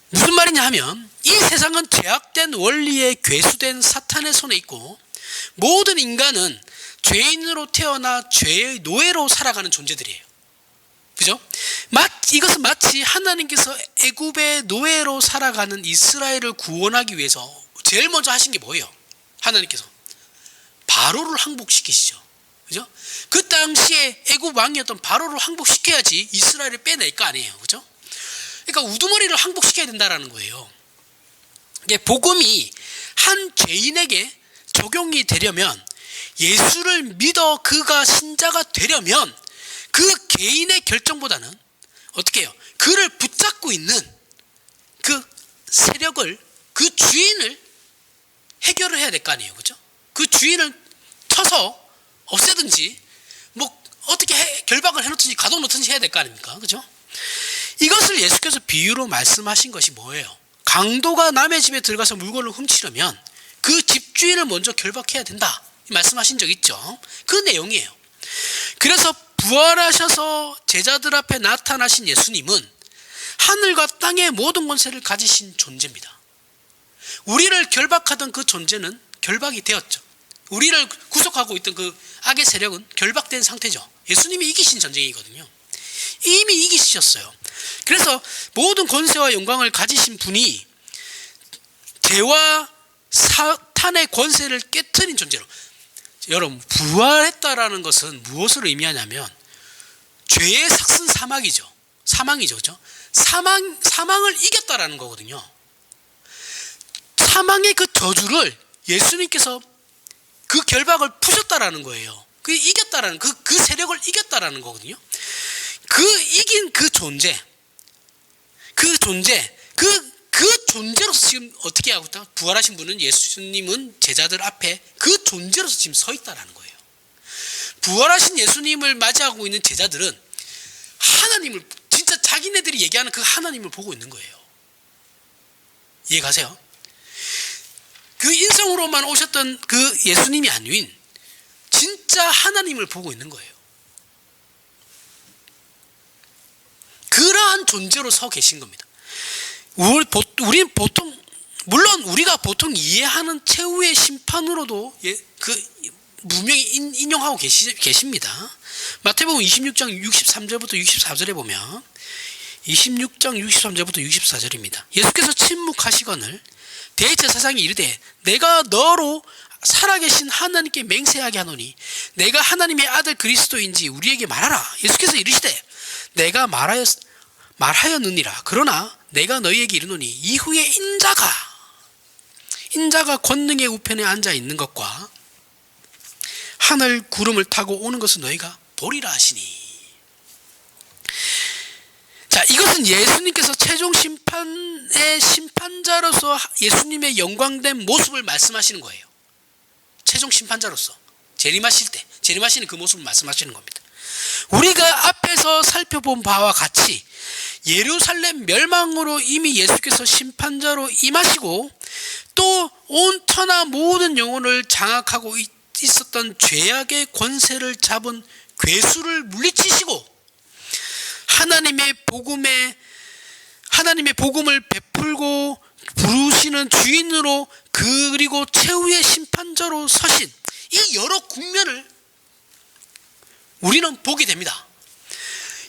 무슨 말이냐 하면 이 세상은 죄악된 원리에 괴수된 사탄의 손에 있고 모든 인간은 죄인으로 태어나 죄의 노예로 살아가는 존재들이에요. 그죠? 이것은 마치 하나님께서 애굽의 노예로 살아가는 이스라엘을 구원하기 위해서 제일 먼저 하신 게 뭐예요? 하나님께서 바로를 항복시키시죠. 그죠? 그 당시에 애굽 왕이었던 바로를 항복시켜야지 이스라엘을 빼낼 거 아니에요. 그죠? 그러니까 우두머리를 항복시켜야 된다라는 거예요. 이게 복음이 한 죄인에게 적용이 되려면, 예수를 믿어 그가 신자가 되려면 그 개인의 결정보다는 어떻게 해요? 그를 붙잡고 있는 그 세력을, 그 주인을 해결을 해야 될 거 아니에요. 그죠? 그 주인을 쳐서 없애든지 뭐 어떻게 결박을 해놓든지 가둬놓든지 해야 될 거 아닙니까? 그죠? 이것을 예수께서 비유로 말씀하신 것이 뭐예요? 강도가 남의 집에 들어가서 물건을 훔치려면 그 집주인을 먼저 결박해야 된다, 말씀하신 적 있죠? 그 내용이에요. 그래서 부활하셔서 제자들 앞에 나타나신 예수님은 하늘과 땅의 모든 권세를 가지신 존재입니다. 우리를 결박하던 그 존재는 결박이 되었죠. 우리를 구속하고 있던 그 악의 세력은 결박된 상태죠. 예수님이 이기신 전쟁이거든요. 이미 이기셨어요. 그래서 모든 권세와 영광을 가지신 분이 죄와 사탄의 권세를 깨트린 존재로. 여러분, 부활했다라는 것은 무엇을 의미하냐면 죄의 삭슨 사망이죠. 그죠? 사망을 이겼다라는 거거든요. 사망의 그 저주를 예수님께서 그 결박을 푸셨다라는 거예요. 그 이겼다라는 그 세력을 이겼다라는 거거든요. 그 이긴 그 존재로서 지금 어떻게 하고 있다? 부활하신 분은 예수님은 제자들 앞에 그 존재로서 지금 서 있다라는 거예요. 부활하신 예수님을 맞이하고 있는 제자들은 하나님을, 진짜 자기네들이 얘기하는 그 하나님을 보고 있는 거예요. 이해가세요? 그 인성으로만 오셨던 그 예수님이 아닌 진짜 하나님을 보고 있는 거예요. 그러한 존재로 서 계신 겁니다. 우리는 보통, 물론 우리가 보통 이해하는 최후의 심판으로도 분명히 인용하고 계십니다. 마태복음 26장 63절부터 64절에 보면 26장 63절부터 64절입니다. 예수께서 침묵하시거늘 대제사장이 이르되 내가 너로 살아계신 하나님께 맹세하게 하노니 내가 하나님의 아들 그리스도인지 우리에게 말하라. 예수께서 이르시되 내가 말하였느니라. 그러나 내가 너희에게 이르노니 이후에 인자가 권능의 우편에 앉아 있는 것과 하늘 구름을 타고 오는 것을 너희가 보리라 하시니. 자, 이것은 예수님께서 최종 심판의 심판자로서 예수님의 영광된 모습을 말씀하시는 거예요. 최종 심판자로서 재림하시는 그 모습을 말씀하시는 겁니다. 우리가 앞에서 살펴본 바와 같이 예루살렘 멸망으로 이미 예수께서 심판자로 임하시고 또 온 터나 모든 영혼을 장악하고 있었던 죄악의 권세를 잡은 괴수를 물리치시고 하나님의 복음을 베풀고 부르시는 주인으로 그리고 최후의 심판자로 서신 이 여러 국면을 우리는 보게 됩니다.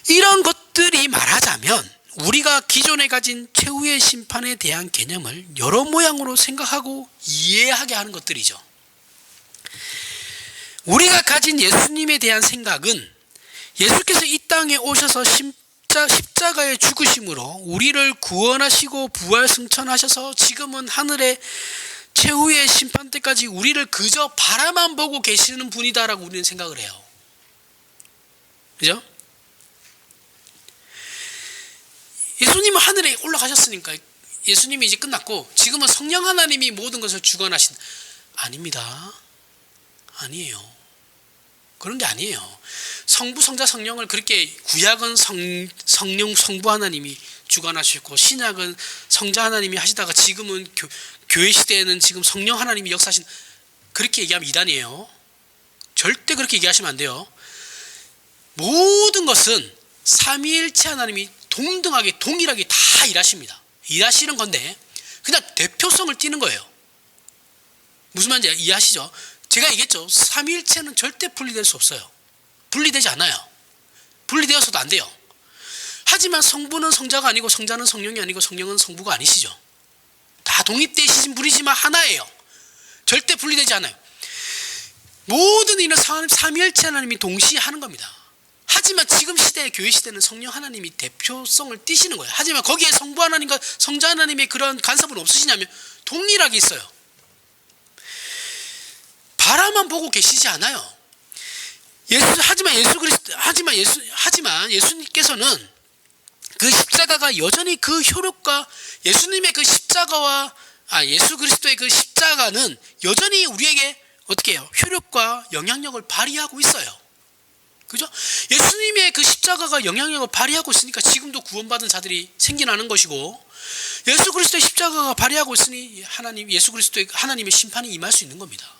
이런 것들이 말하자면 우리가 기존에 가진 최후의 심판에 대한 개념을 여러 모양으로 생각하고 이해하게 하는 것들이죠. 우리가 가진 예수님에 대한 생각은 예수께서 이 땅에 오셔서 십자가의 죽으심으로 우리를 구원하시고 부활승천하셔서 지금은 하늘의 최후의 심판 때까지 우리를 그저 바라만 보고 계시는 분이다라고 우리는 생각을 해요. 그죠? 예수님은 하늘에 올라가셨으니까 예수님이 이제 끝났고 지금은 성령 하나님이 모든 것을 주관하신. 아닙니다. 아니에요. 그런 게 아니에요. 성부, 성자, 성령을 그렇게 구약은 성령, 성부 하나님이 주관하셨고 신약은 성자 하나님이 하시다가 지금은 교회 시대에는 지금 성령 하나님이 역사하신. 그렇게 얘기하면 이단이에요. 절대 그렇게 얘기하시면 안 돼요. 모든 것은 삼위일체 하나님이 동등하게 동일하게 다 일하십니다. 일하시는 건데 그냥 대표성을 띠는 거예요. 무슨 말인지 이해하시죠? 제가 얘기했죠. 삼위일체는 절대 분리될 수 없어요. 분리되지 않아요. 분리되어서도 안 돼요. 하지만 성부는 성자가 아니고 성자는 성령이 아니고 성령은 성부가 아니시죠. 다 독립되신 분이지만 하나예요. 절대 분리되지 않아요. 모든 일은 삼위일체 하나님이 동시에 하는 겁니다. 하지만 지금 시대, 교회 시대는 성령 하나님이 대표성을 띠시는 거예요. 하지만 거기에 성부 하나님과 성자 하나님의 그런 간섭은 없으시냐면 동일하게 있어요. 바라만 보고 계시지 않아요. 하지만 예수님께서는 그 십자가가 여전히 그 효력과 예수님의 그 예수 그리스도의 그 십자가는 여전히 우리에게 어떻게 해요? 효력과 영향력을 발휘하고 있어요. 그죠? 예수님의 그 십자가가 영향력을 발휘하고 있으니까 지금도 구원받은 자들이 생겨나는 것이고 예수 그리스도의 십자가가 발휘하고 있으니 예수 그리스도의 하나님의 심판이 임할 수 있는 겁니다.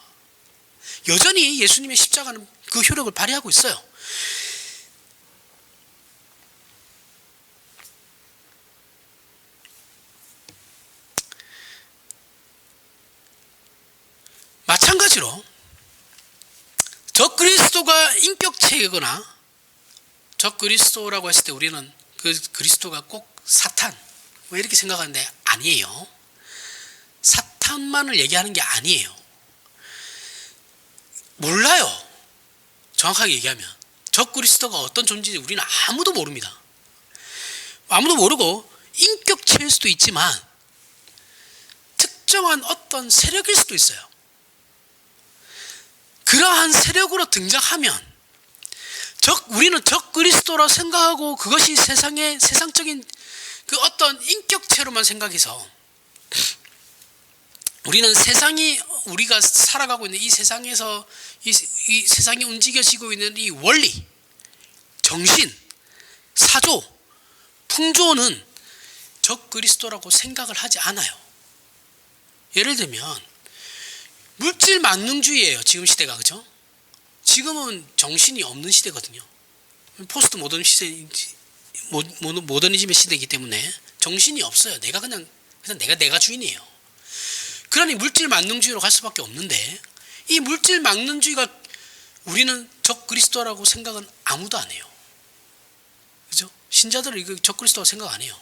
여전히 예수님의 십자가는 그 효력을 발휘하고 있어요. 마찬가지로 적 그리스도가 인격체이거나 적 그리스도라고 했을 때 우리는 그 그리스도가 꼭 사탄 이렇게 생각하는데 아니에요. 심판만을 얘기하는 게 아니에요. 몰라요. 정확하게 얘기하면 적그리스도가 어떤 존재인지 우리는 아무도 모릅니다. 아무도 모르고 인격체일 수도 있지만 특정한 어떤 세력일 수도 있어요. 그러한 세력으로 등장하면 우리는 적그리스도라 생각하고 그것이 세상적인 그 어떤 인격체로만 생각해서 우리는 우리가 살아가고 있는 이 세상에서 이 세상이 움직여지고 있는 이 원리, 정신, 사조, 풍조는 적그리스도라고 생각을 하지 않아요. 예를 들면 물질 만능주의예요. 지금 시대가. 그죠? 지금은 정신이 없는 시대거든요. 포스트 모더니즘의 시대이기 때문에 정신이 없어요. 내가 그냥 내가 주인이에요. 그러니 물질 만능주의로 갈 수밖에 없는데 이 물질 만능주의가 우리는 적그리스도라고 생각은 아무도 안 해요. 그죠? 신자들은 이거 적그리스도라고 생각 안 해요.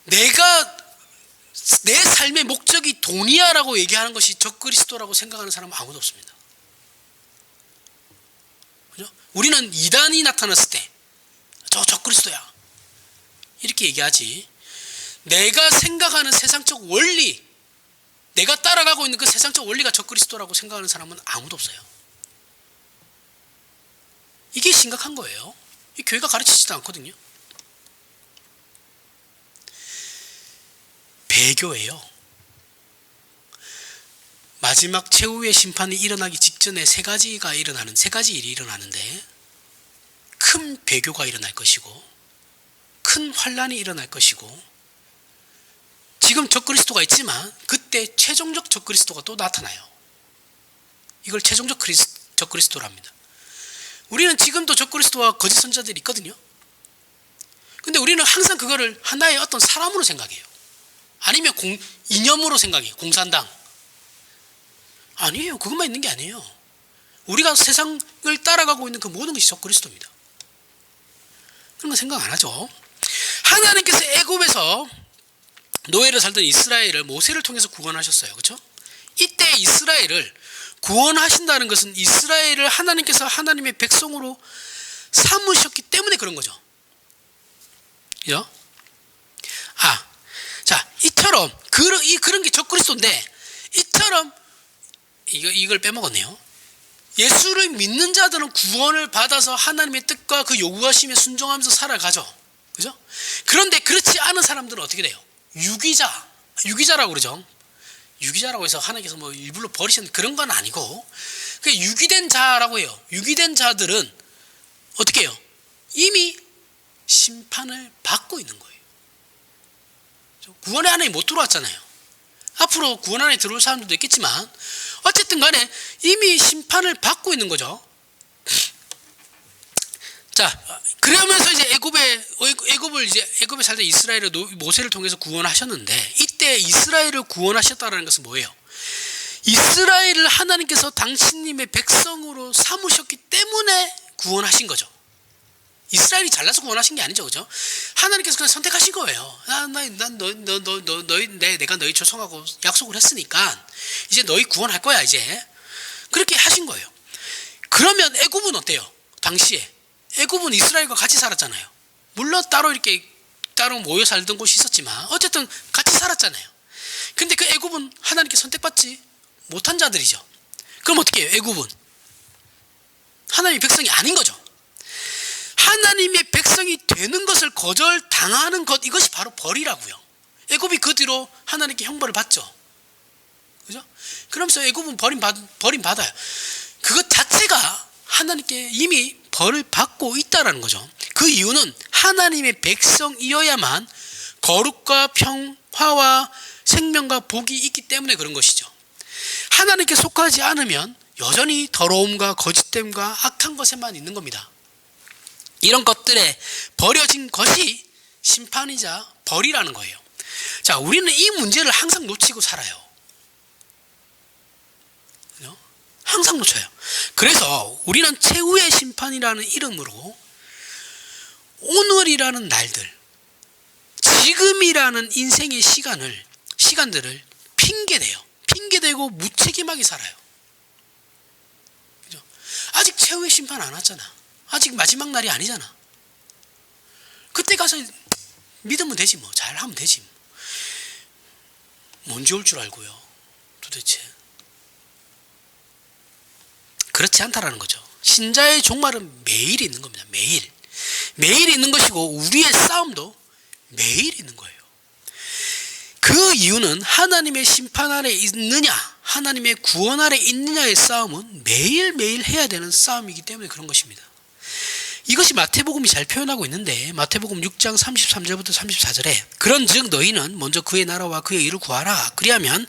내 삶의 목적이 돈이야라고 얘기하는 것이 적그리스도라고 생각하는 사람은 아무도 없습니다. 그죠? 우리는 이단이 나타났을 때 저 적그리스도야 이렇게 얘기하지, 내가 생각하는 세상적 원리, 내가 따라가고 있는 그 세상적 원리가 적그리스도라고 생각하는 사람은 아무도 없어요. 이게 심각한 거예요. 이 교회가 가르치지도 않거든요. 배교예요. 마지막 최후의 심판이 일어나기 직전에 세 가지 일이 일어나는데 큰 배교가 일어날 것이고 큰 환란이 일어날 것이고 지금 적그리스도가 있지만 그때 최종적 적그리스도가 또 나타나요. 이걸 최종적 적그리스도랍니다. 우리는 지금도 적그리스도와 거짓 선자들이 있거든요. 근데 우리는 항상 그거를 하나의 어떤 사람으로 생각해요. 아니면 이념으로 생각해요. 공산당. 아니에요. 그것만 있는 게 아니에요. 우리가 세상을 따라가고 있는 그 모든 것이 적그리스도입니다. 그런 거 생각 안 하죠. 하나님께서 애굽에서 노예로 살던 이스라엘을 모세를 통해서 구원하셨어요. 그렇죠? 이때 이스라엘을 구원하신다는 것은 이스라엘을 하나님께서 하나님의 백성으로 삼으셨기 때문에 그런 거죠. 그죠? 자, 이처럼 그런 게 적그리스도인데 이처럼 이걸 빼먹었네요. 예수를 믿는 자들은 구원을 받아서 하나님의 뜻과 그 요구하심에 순종하면서 살아가죠. 그죠? 그런데 그렇지 않은 사람들은 어떻게 돼요? 유기자라고 그러죠. 유기자라고 해서 하나님께서 뭐 일부러 버리신 그런 건 아니고 그 유기된 자라고 해요. 유기된 자들은 어떻게 해요? 이미 심판을 받고 있는 거예요. 구원의 안에 못 들어왔잖아요. 앞으로 구원 안에 들어올 사람들도 있겠지만 어쨌든 간에 이미 심판을 받고 있는 거죠. 자, 그러면서 이제 애굽에 살던 이스라엘을 모세를 통해서 구원하셨는데 이때 이스라엘을 구원하셨다는 것은 뭐예요? 이스라엘을 하나님께서 당신님의 백성으로 삼으셨기 때문에 구원하신 거죠. 이스라엘이 잘나서 구원하신 게 아니죠, 그죠? 하나님께서 그냥 선택하신 거예요. 내가 너희 조성하고 약속을 했으니까 이제 너희 구원할 거야 이제. 그렇게 하신 거예요. 그러면 애굽은 어때요? 당시에 애굽은 이스라엘과 같이 살았잖아요. 물론 따로 모여 살던 곳이 있었지만 어쨌든 같이 살았잖아요. 근데 그 애굽은 하나님께 선택받지 못한 자들이죠. 그럼 어떻게 해요? 애굽은 하나님의 백성이 아닌 거죠. 하나님의 백성이 되는 것을 거절당하는 것, 이것이 바로 벌이라고요. 애굽이 그 뒤로 하나님께 형벌을 받죠. 그죠? 그러면서 애굽은 버림받아요. 그것 자체가 하나님께 이미 벌을 받고 있다는 거죠. 그 이유는 하나님의 백성이어야만 거룩과 평화와 생명과 복이 있기 때문에 그런 것이죠. 하나님께 속하지 않으면 여전히 더러움과 거짓됨과 악한 것에만 있는 겁니다. 이런 것들에 버려진 것이 심판이자 벌이라는 거예요. 자, 우리는 이 문제를 항상 놓치고 살아요. 항상 놓쳐요. 그래서 우리는 최후의 심판이라는 이름으로 오늘이라는 날들, 지금이라는 인생의 시간들을 핑계대고 무책임하게 살아요. 그죠? 아직 최후의 심판 안 왔잖아. 아직 마지막 날이 아니잖아. 그때 가서 믿으면 되지 뭐. 잘하면 되지 뭐. 뭔지 올 줄 알고요. 도대체. 그렇지 않다라는 거죠. 신자의 종말은 매일 있는 겁니다. 매일 있는 것이고 우리의 싸움도 매일 있는 거예요. 그 이유는 하나님의 심판 아래 있느냐, 하나님의 구원 아래 있느냐의 싸움은 매일매일 해야 되는 싸움이기 때문에 그런 것입니다. 이것이 마태복음이 잘 표현하고 있는데 마태복음 6장 33절부터 34절에 그런즉 너희는 먼저 그의 나라와 그의 의를 구하라. 그리하면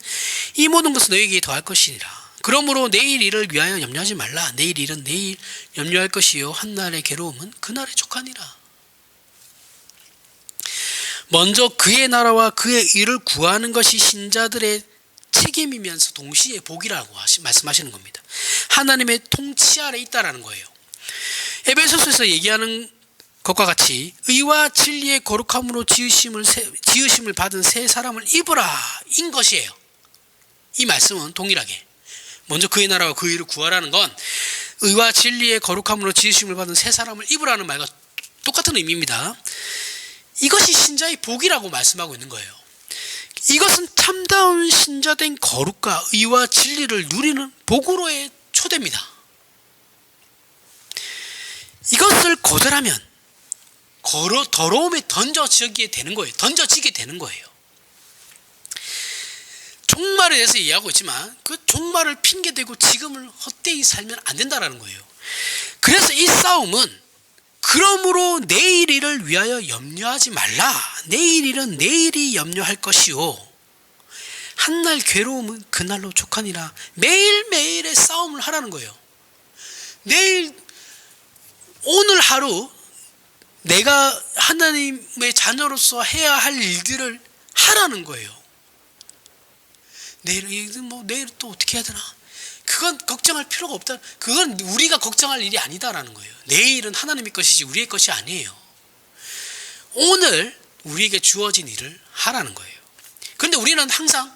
이 모든 것은 너희에게 더할 것이니라. 그러므로 내일 일을 위하여 염려하지 말라. 내일 일은 내일 염려할 것이요 한날의 괴로움은 그날에 족하니라. 먼저 그의 나라와 그의 의를 구하는 것이 신자들의 책임이면서 동시에 복이라고 말씀하시는 겁니다. 하나님의 통치 아래 있다라는 거예요. 에베소서에서 얘기하는 것과 같이 의와 진리의 거룩함으로 지으심을 받은 새 사람을 입으라 인 것이에요. 이 말씀은 동일하게 먼저 그의 나라와 그 의를 구하라는 건 의와 진리의 거룩함으로 지으심을 받은 새 사람을 입으라는 말과 똑같은 의미입니다. 이것이 신자의 복이라고 말씀하고 있는 거예요. 이것은 참다운 신자된 거룩과 의와 진리를 누리는 복으로의 초대입니다. 이것을 거절하면 더러움에 던져지게 되는 거예요. 종말에 대해서 이야기하고 있지만 그 종말을 핑계대고 지금을 헛되이 살면 안 된다는 거예요. 그래서 이 싸움은 그러므로 내일 일을 위하여 염려하지 말라. 내일 일은 내일이 염려할 것이요 한날 괴로움은 그날로 족하니라. 매일매일의 싸움을 하라는 거예요. 오늘 하루 내가 하나님의 자녀로서 해야 할 일들을 하라는 거예요. 내일 또 어떻게 해야 되나? 그건 걱정할 필요가 없다. 그건 우리가 걱정할 일이 아니다라는 거예요. 내일은 하나님의 것이지 우리의 것이 아니에요. 오늘 우리에게 주어진 일을 하라는 거예요. 그런데 우리는 항상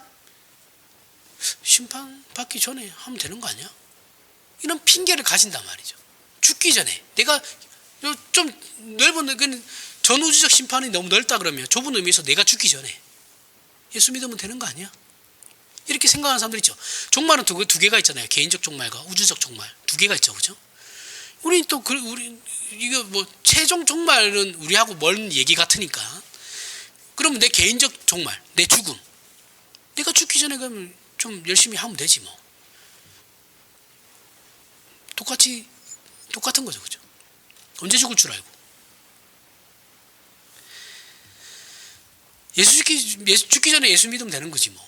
심판 받기 전에 하면 되는 거 아니야? 이런 핑계를 가진단 말이죠. 죽기 전에 내가 좀 넓은 전우주적 심판이 너무 넓다 그러면 좁은 의미에서 내가 죽기 전에 예수 믿으면 되는 거 아니야? 이렇게 생각하는 사람들 있죠. 종말은 두 개가 있잖아요. 개인적 종말과 우주적 종말 두 개가 있죠, 그죠? 우리 이거 뭐 최종 종말은 우리하고 먼 얘기 같으니까. 그러면 내 개인적 종말, 내 죽음, 내가 죽기 전에 그러면 좀 열심히 하면 되지 뭐. 똑같은 거죠, 그죠? 언제 죽을 줄 알고? 죽기 전에 예수 믿으면 되는 거지 뭐.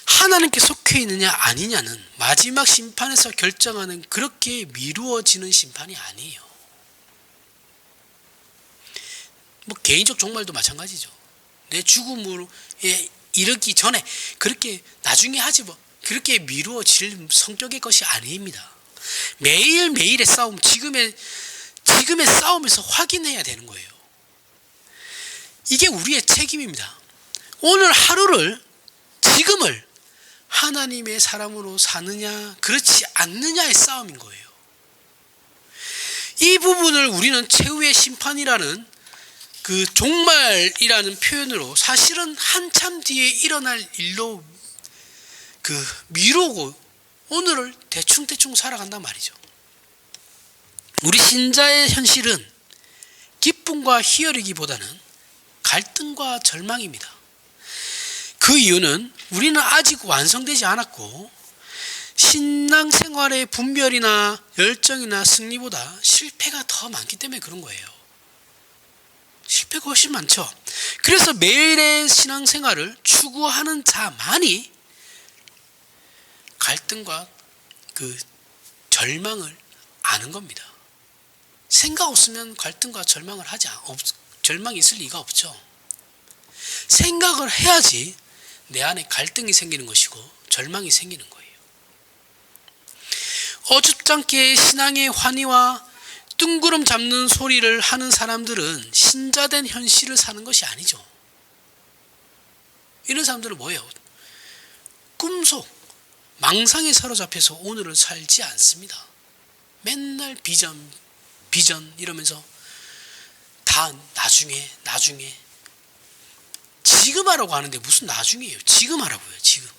하나님께 속해 있느냐 아니냐는 마지막 심판에서 결정하는 그렇게 미루어지는 심판이 아니에요. 뭐 개인적 종말도 마찬가지죠. 내 죽음으로 이르기 전에 그렇게 나중에 하지 뭐 그렇게 미루어질 성격의 것이 아닙니다. 매일매일의 싸움, 지금의 싸움에서 확인해야 되는 거예요. 이게 우리의 책임입니다. 오늘 하루를, 지금을 하나님의 사람으로 사느냐 그렇지 않느냐의 싸움인 거예요. 이 부분을 우리는 최후의 심판이라는 그 종말이라는 표현으로 사실은 한참 뒤에 일어날 일로 미루고 오늘을 대충 살아간단 말이죠. 우리 신자의 현실은 기쁨과 희열이기보다는 갈등과 절망입니다. 그 이유는 우리는 아직 완성되지 않았고 신앙생활의 분별이나 열정이나 승리보다 실패가 더 많기 때문에 그런 거예요. 실패가 훨씬 많죠. 그래서 매일의 신앙생활을 추구하는 자만이 갈등과 그 절망을 아는 겁니다. 생각 없으면 갈등과 절망이 있을 리가 없죠. 생각을 해야지 내 안에 갈등이 생기는 것이고 절망이 생기는 거예요. 어줍잖게 신앙의 환희와 뜬구름 잡는 소리를 하는 사람들은 신자된 현실을 사는 것이 아니죠. 이런 사람들은 뭐예요? 꿈속, 망상에 사로잡혀서 오늘을 살지 않습니다. 맨날 비전 이러면서 다 나중에 지금 하라고 하는데 무슨 나중이에요. 지금 하라고요. 지금.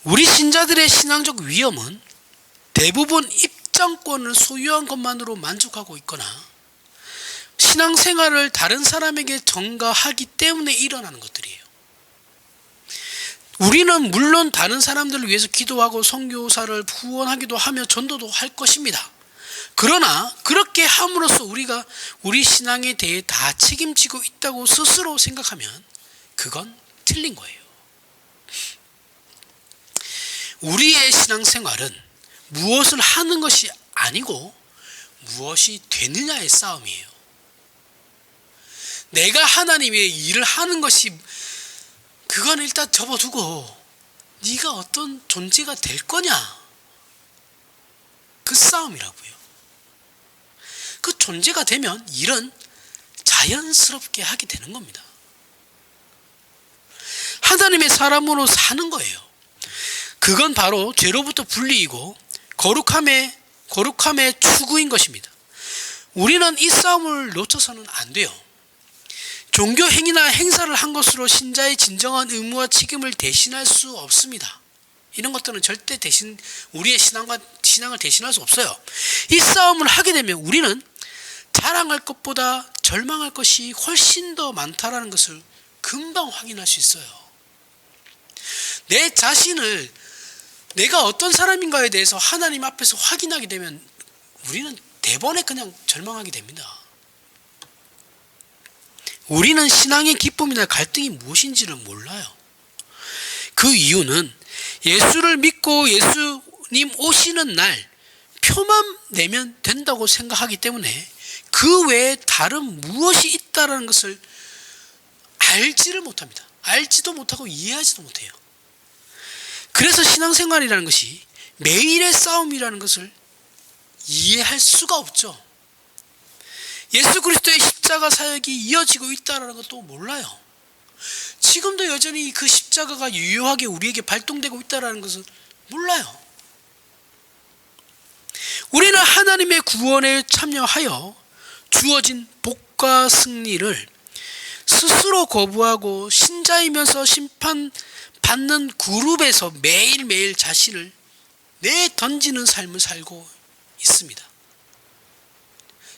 우리 신자들의 신앙적 위험은 대부분 입장권을 소유한 것만으로 만족하고 있거나 신앙생활을 다른 사람에게 전가하기 때문에 일어나는 것들이에요. 우리는 물론 다른 사람들을 위해서 기도하고 선교사를 후원하기도 하며 전도도 할 것입니다. 그러나 그렇게 함으로써 우리가 우리 신앙에 대해 다 책임지고 있다고 스스로 생각하면 그건 틀린 거예요. 우리의 신앙생활은 무엇을 하는 것이 아니고 무엇이 되느냐의 싸움이에요. 내가 하나님의 일을 하는 것이 그건 일단 접어두고 네가 어떤 존재가 될 거냐, 그 싸움이라고요. 그 존재가 되면 일은 자연스럽게 하게 되는 겁니다. 하나님의 사람으로 사는 거예요. 그건 바로 죄로부터 분리이고 거룩함의 추구인 것입니다. 우리는 이 싸움을 놓쳐서는 안 돼요. 종교 행위나 행사를 한 것으로 신자의 진정한 의무와 책임을 대신할 수 없습니다. 이런 것들은 절대 우리의 신앙을 대신할 수 없어요. 이 싸움을 하게 되면 우리는 자랑할 것보다 절망할 것이 훨씬 더 많다라는 것을 금방 확인할 수 있어요. 내 자신을 내가 어떤 사람인가에 대해서 하나님 앞에서 확인하게 되면 우리는 대번에 그냥 절망하게 됩니다. 우리는 신앙의 기쁨이나 갈등이 무엇인지를 몰라요. 그 이유는 예수를 믿고 예수님 오시는 날 표만 내면 된다고 생각하기 때문에 그 외에 다른 무엇이 있다는 것을 알지를 못합니다. 알지도 못하고 이해하지도 못해요. 그래서 신앙생활이라는 것이 매일의 싸움이라는 것을 이해할 수가 없죠. 예수 그리스도의 십자가 사역이 이어지고 있다는 것도 몰라요. 지금도 여전히 그 십자가가 유효하게 우리에게 발동되고 있다는 것을 몰라요. 우리는 하나님의 구원에 참여하여 주어진 복과 승리를 스스로 거부하고 신자이면서 심판받는 그룹에서 매일매일 자신을 내던지는 삶을 살고 있습니다.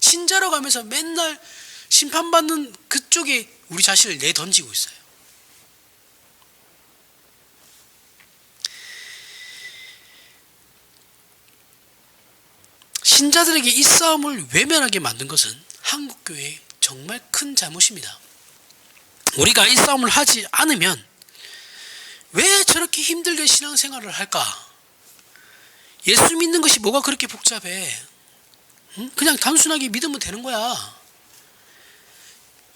신자로 가면서 맨날 심판받는 그쪽에 우리 자신을 내던지고 있어요. 신자들에게 이 싸움을 외면하게 만든 것은 한국교회의 정말 큰 잘못입니다. 우리가 이 싸움을 하지 않으면 왜 저렇게 힘들게 신앙생활을 할까? 예수 믿는 것이 뭐가 그렇게 복잡해? 그냥 단순하게 믿으면 되는 거야.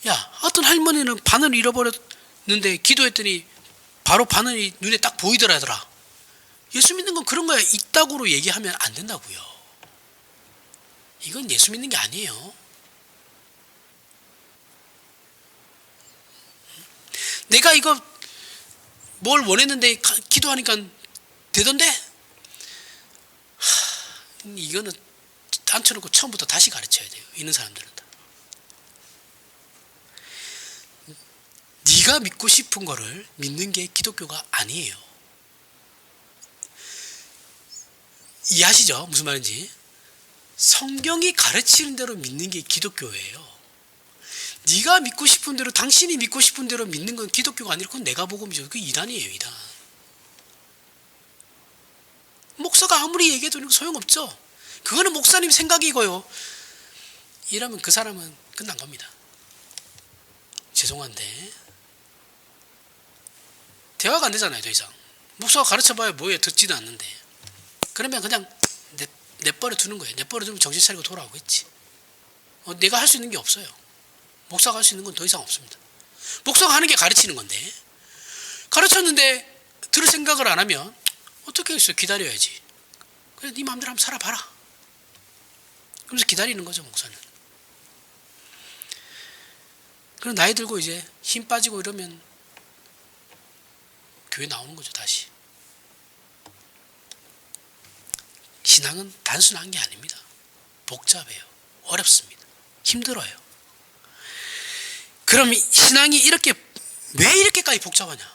야, 어떤 할머니는 바늘 잃어버렸는데 기도했더니 바로 바늘이 눈에 딱 보이더라더라. 예수 믿는 건 그런 거야. 있다고로 얘기하면 안 된다고요. 이건 예수 믿는 게 아니에요. 내가 이거 뭘 원했는데 기도하니까 되던데? 이거는 앉혀놓고 처음부터 다시 가르쳐야 돼요. 있는 사람들은 다. 네가 믿고 싶은 거를 믿는 게 기독교가 아니에요. 이해하시죠? 무슨 말인지. 성경이 가르치는 대로 믿는 게 기독교예요. 네가 믿고 싶은 대로, 당신이 믿고 싶은 대로 믿는 건 기독교가 아니라 그건 내가 복음이죠. 그게 이단이에요. 이단. 목사가 아무리 얘기해도 소용없죠. 그거는 목사님 생각이고요. 이러면 그 사람은 끝난 겁니다. 죄송한데 대화가 안 되잖아요. 더 이상 목사가 가르쳐봐야 뭐예요. 듣지도 않는데. 그러면 그냥 내버려 두는 거예요. 내버려 두면 정신 차리고 돌아오겠지. 내가 할 수 있는 게 없어요. 목사가 할 수 있는 건 더 이상 없습니다. 목사가 하는 게 가르치는 건데, 가르쳤는데 들을 생각을 안 하면 어떻게 했어요? 기다려야지. 그래, 네 마음대로 한번 살아봐라. 그러면서 기다리는 거죠, 목사는. 그럼 나이 들고 이제 힘 빠지고 이러면 교회 나오는 거죠, 다시. 신앙은 단순한 게 아닙니다. 복잡해요. 어렵습니다. 힘들어요. 그럼 신앙이 왜 이렇게까지 복잡하냐?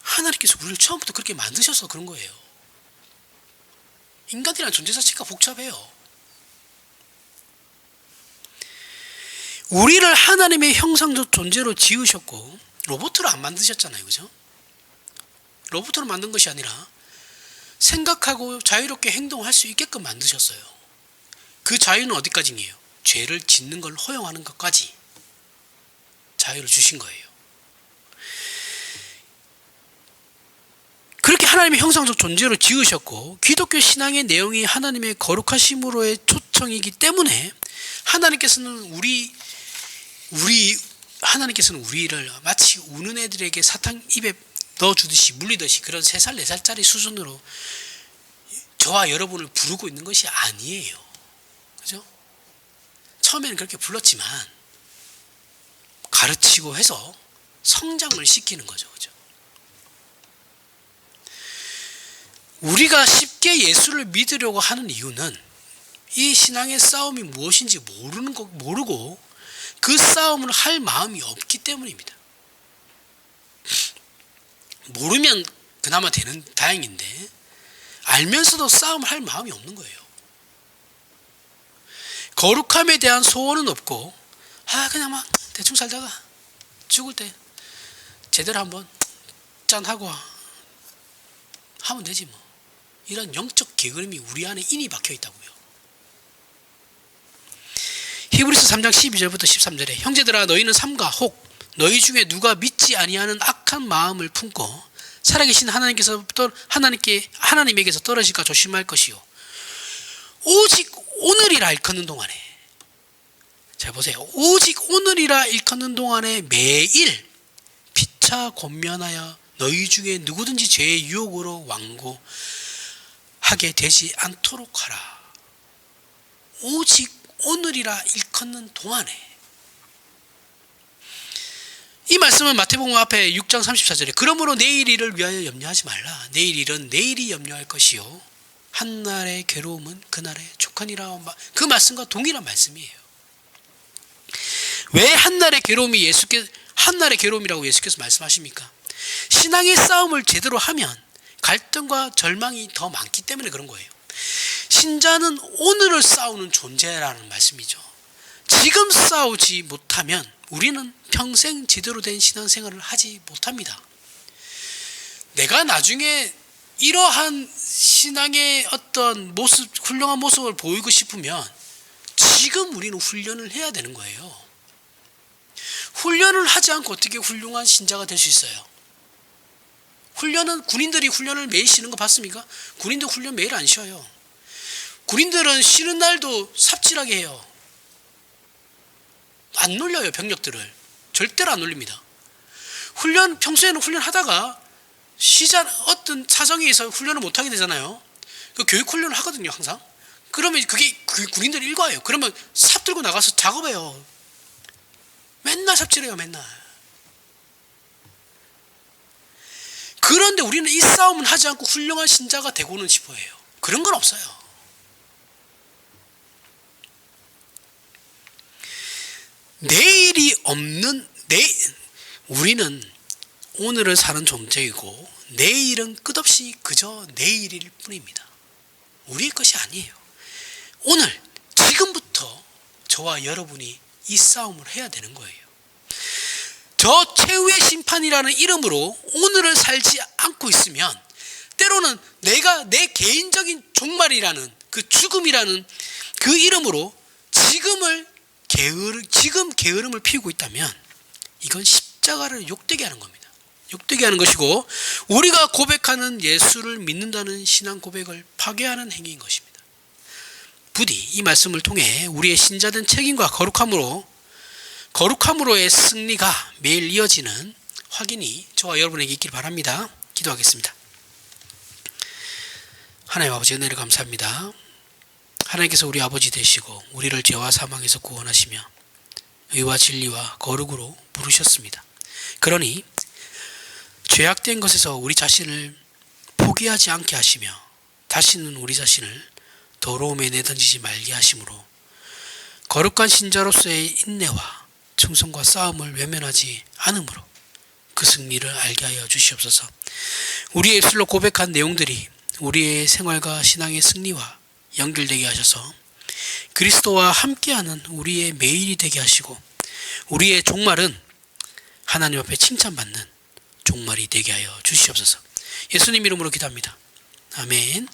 하나님께서 우리를 처음부터 그렇게 만드셔서 그런 거예요. 인간이라는 존재 자체가 복잡해요. 우리를 하나님의 형상적 존재로 지으셨고 로봇으로 안 만드셨잖아요. 그죠? 로봇으로 만든 것이 아니라 생각하고 자유롭게 행동할 수 있게끔 만드셨어요. 그 자유는 어디까지예요? 죄를 짓는 걸 허용하는 것까지 자유를 주신 거예요. 그렇게 하나님의 형상적 존재로 지으셨고 기독교 신앙의 내용이 하나님의 거룩하심으로의 초청이기 때문에 하나님께서는 우리를 마치 우는 애들에게 사탕 입에 넣어주듯이 물리듯이 그런 3살, 4살짜리 수준으로 저와 여러분을 부르고 있는 것이 아니에요. 그죠? 처음에는 그렇게 불렀지만 가르치고 해서 성장을 시키는 거죠. 그죠? 우리가 쉽게 예수를 믿으려고 하는 이유는 이 신앙의 싸움이 무엇인지 모르고 그 싸움을 할 마음이 없기 때문입니다. 모르면 그나마 다행인데 알면서도 싸움을 할 마음이 없는 거예요. 거룩함에 대한 소원은 없고 그냥 막 대충 살다가 죽을 때 제대로 한번 짠하고 하면 되지 뭐. 이런 영적 게으름이 우리 안에 인이 박혀 있다고요. 히브리서 3장 12절부터 13절에 형제들아 너희는 삼가 혹 너희 중에 누가 믿지 아니하는 악한 마음을 품고 살아계신 하나님에게서 떨어질까 조심할 것이요 오직 오늘이라 일컫는 동안에 자 보세요. 오직 오늘이라 일컫는 동안에 매일 피차 권면하여 너희 중에 누구든지 죄의 유혹으로 완고하게 되지 않도록 하라. 오직 오늘이라 일컫는 동안에 이 말씀은 마태복음 앞에 6장 34절에 그러므로 내일 일을 위하여 염려하지 말라. 내일 일은 내일이 염려할 것이요 한날의 괴로움은 그날의 족하니라. 그 말씀과 동일한 말씀이에요. 왜 한날의 괴로움이라고 예수께서 말씀하십니까? 신앙의 싸움을 제대로 하면 갈등과 절망이 더 많기 때문에 그런 거예요. 신자는 오늘을 싸우는 존재라는 말씀이죠. 지금 싸우지 못하면 우리는 평생 제대로 된 신앙생활을 하지 못합니다. 내가 나중에 이러한 신앙의 어떤 훌륭한 모습을 보이고 싶으면 지금 우리는 훈련을 해야 되는 거예요. 훈련을 하지 않고 어떻게 훌륭한 신자가 될 수 있어요? 군인들이 훈련을 매일 쉬는 거 봤습니까? 군인들 훈련 매일 안 쉬어요. 군인들은 쉬는 날도 삽질하게 해요. 안 놀려요, 병력들을. 절대로 안 놀립니다. 평소에는 훈련하다가 어떤 사정에 있어서 훈련을 못하게 되잖아요. 그 교육 훈련을 하거든요, 항상. 그러면 그게 군인들이 일과예요. 그러면 삽 들고 나가서 작업해요. 맨날 삽질해요, 맨날. 그런데 우리는 이 싸움을 하지 않고 훌륭한 신자가 되고는 싶어해요. 그런 건 없어요. 우리는 오늘을 사는 존재이고 내일은 끝없이 그저 내일일 뿐입니다. 우리의 것이 아니에요. 오늘 지금부터 저와 여러분이 이 싸움을 해야 되는 거예요. 저 최후의 심판이라는 이름으로 오늘을 살지 않고 있으면 때로는 내가 내 개인적인 종말이라는 그 죽음이라는 그 이름으로 지금 게으름을 피우고 있다면 이건 십자가를 욕되게 하는 겁니다. 욕되게 하는 것이고 우리가 고백하는 예수를 믿는다는 신앙 고백을 파괴하는 행위인 것입니다. 부디 이 말씀을 통해 우리의 신자된 책임과 거룩함으로의 승리가 매일 이어지는 확인이 저와 여러분에게 있길 바랍니다. 기도하겠습니다. 하나님 아버지, 은혜를 감사합니다. 하나님께서 우리 아버지 되시고 우리를 죄와 사망에서 구원하시며 의와 진리와 거룩으로 부르셨습니다. 그러니 죄악된 것에서 우리 자신을 포기하지 않게 하시며 다시는 우리 자신을 더러움에 내던지지 말게 하심으로 거룩한 신자로서의 인내와 충성과 싸움을 외면하지 않으므로 그 승리를 알게 하여 주시옵소서. 우리의 입술로 고백한 내용들이 우리의 생활과 신앙의 승리와 연결되게 하셔서 그리스도와 함께하는 우리의 매일이 되게 하시고 우리의 종말은 하나님 앞에 칭찬받는 종말이 되게 하여 주시옵소서. 예수님 이름으로 기도합니다. 아멘.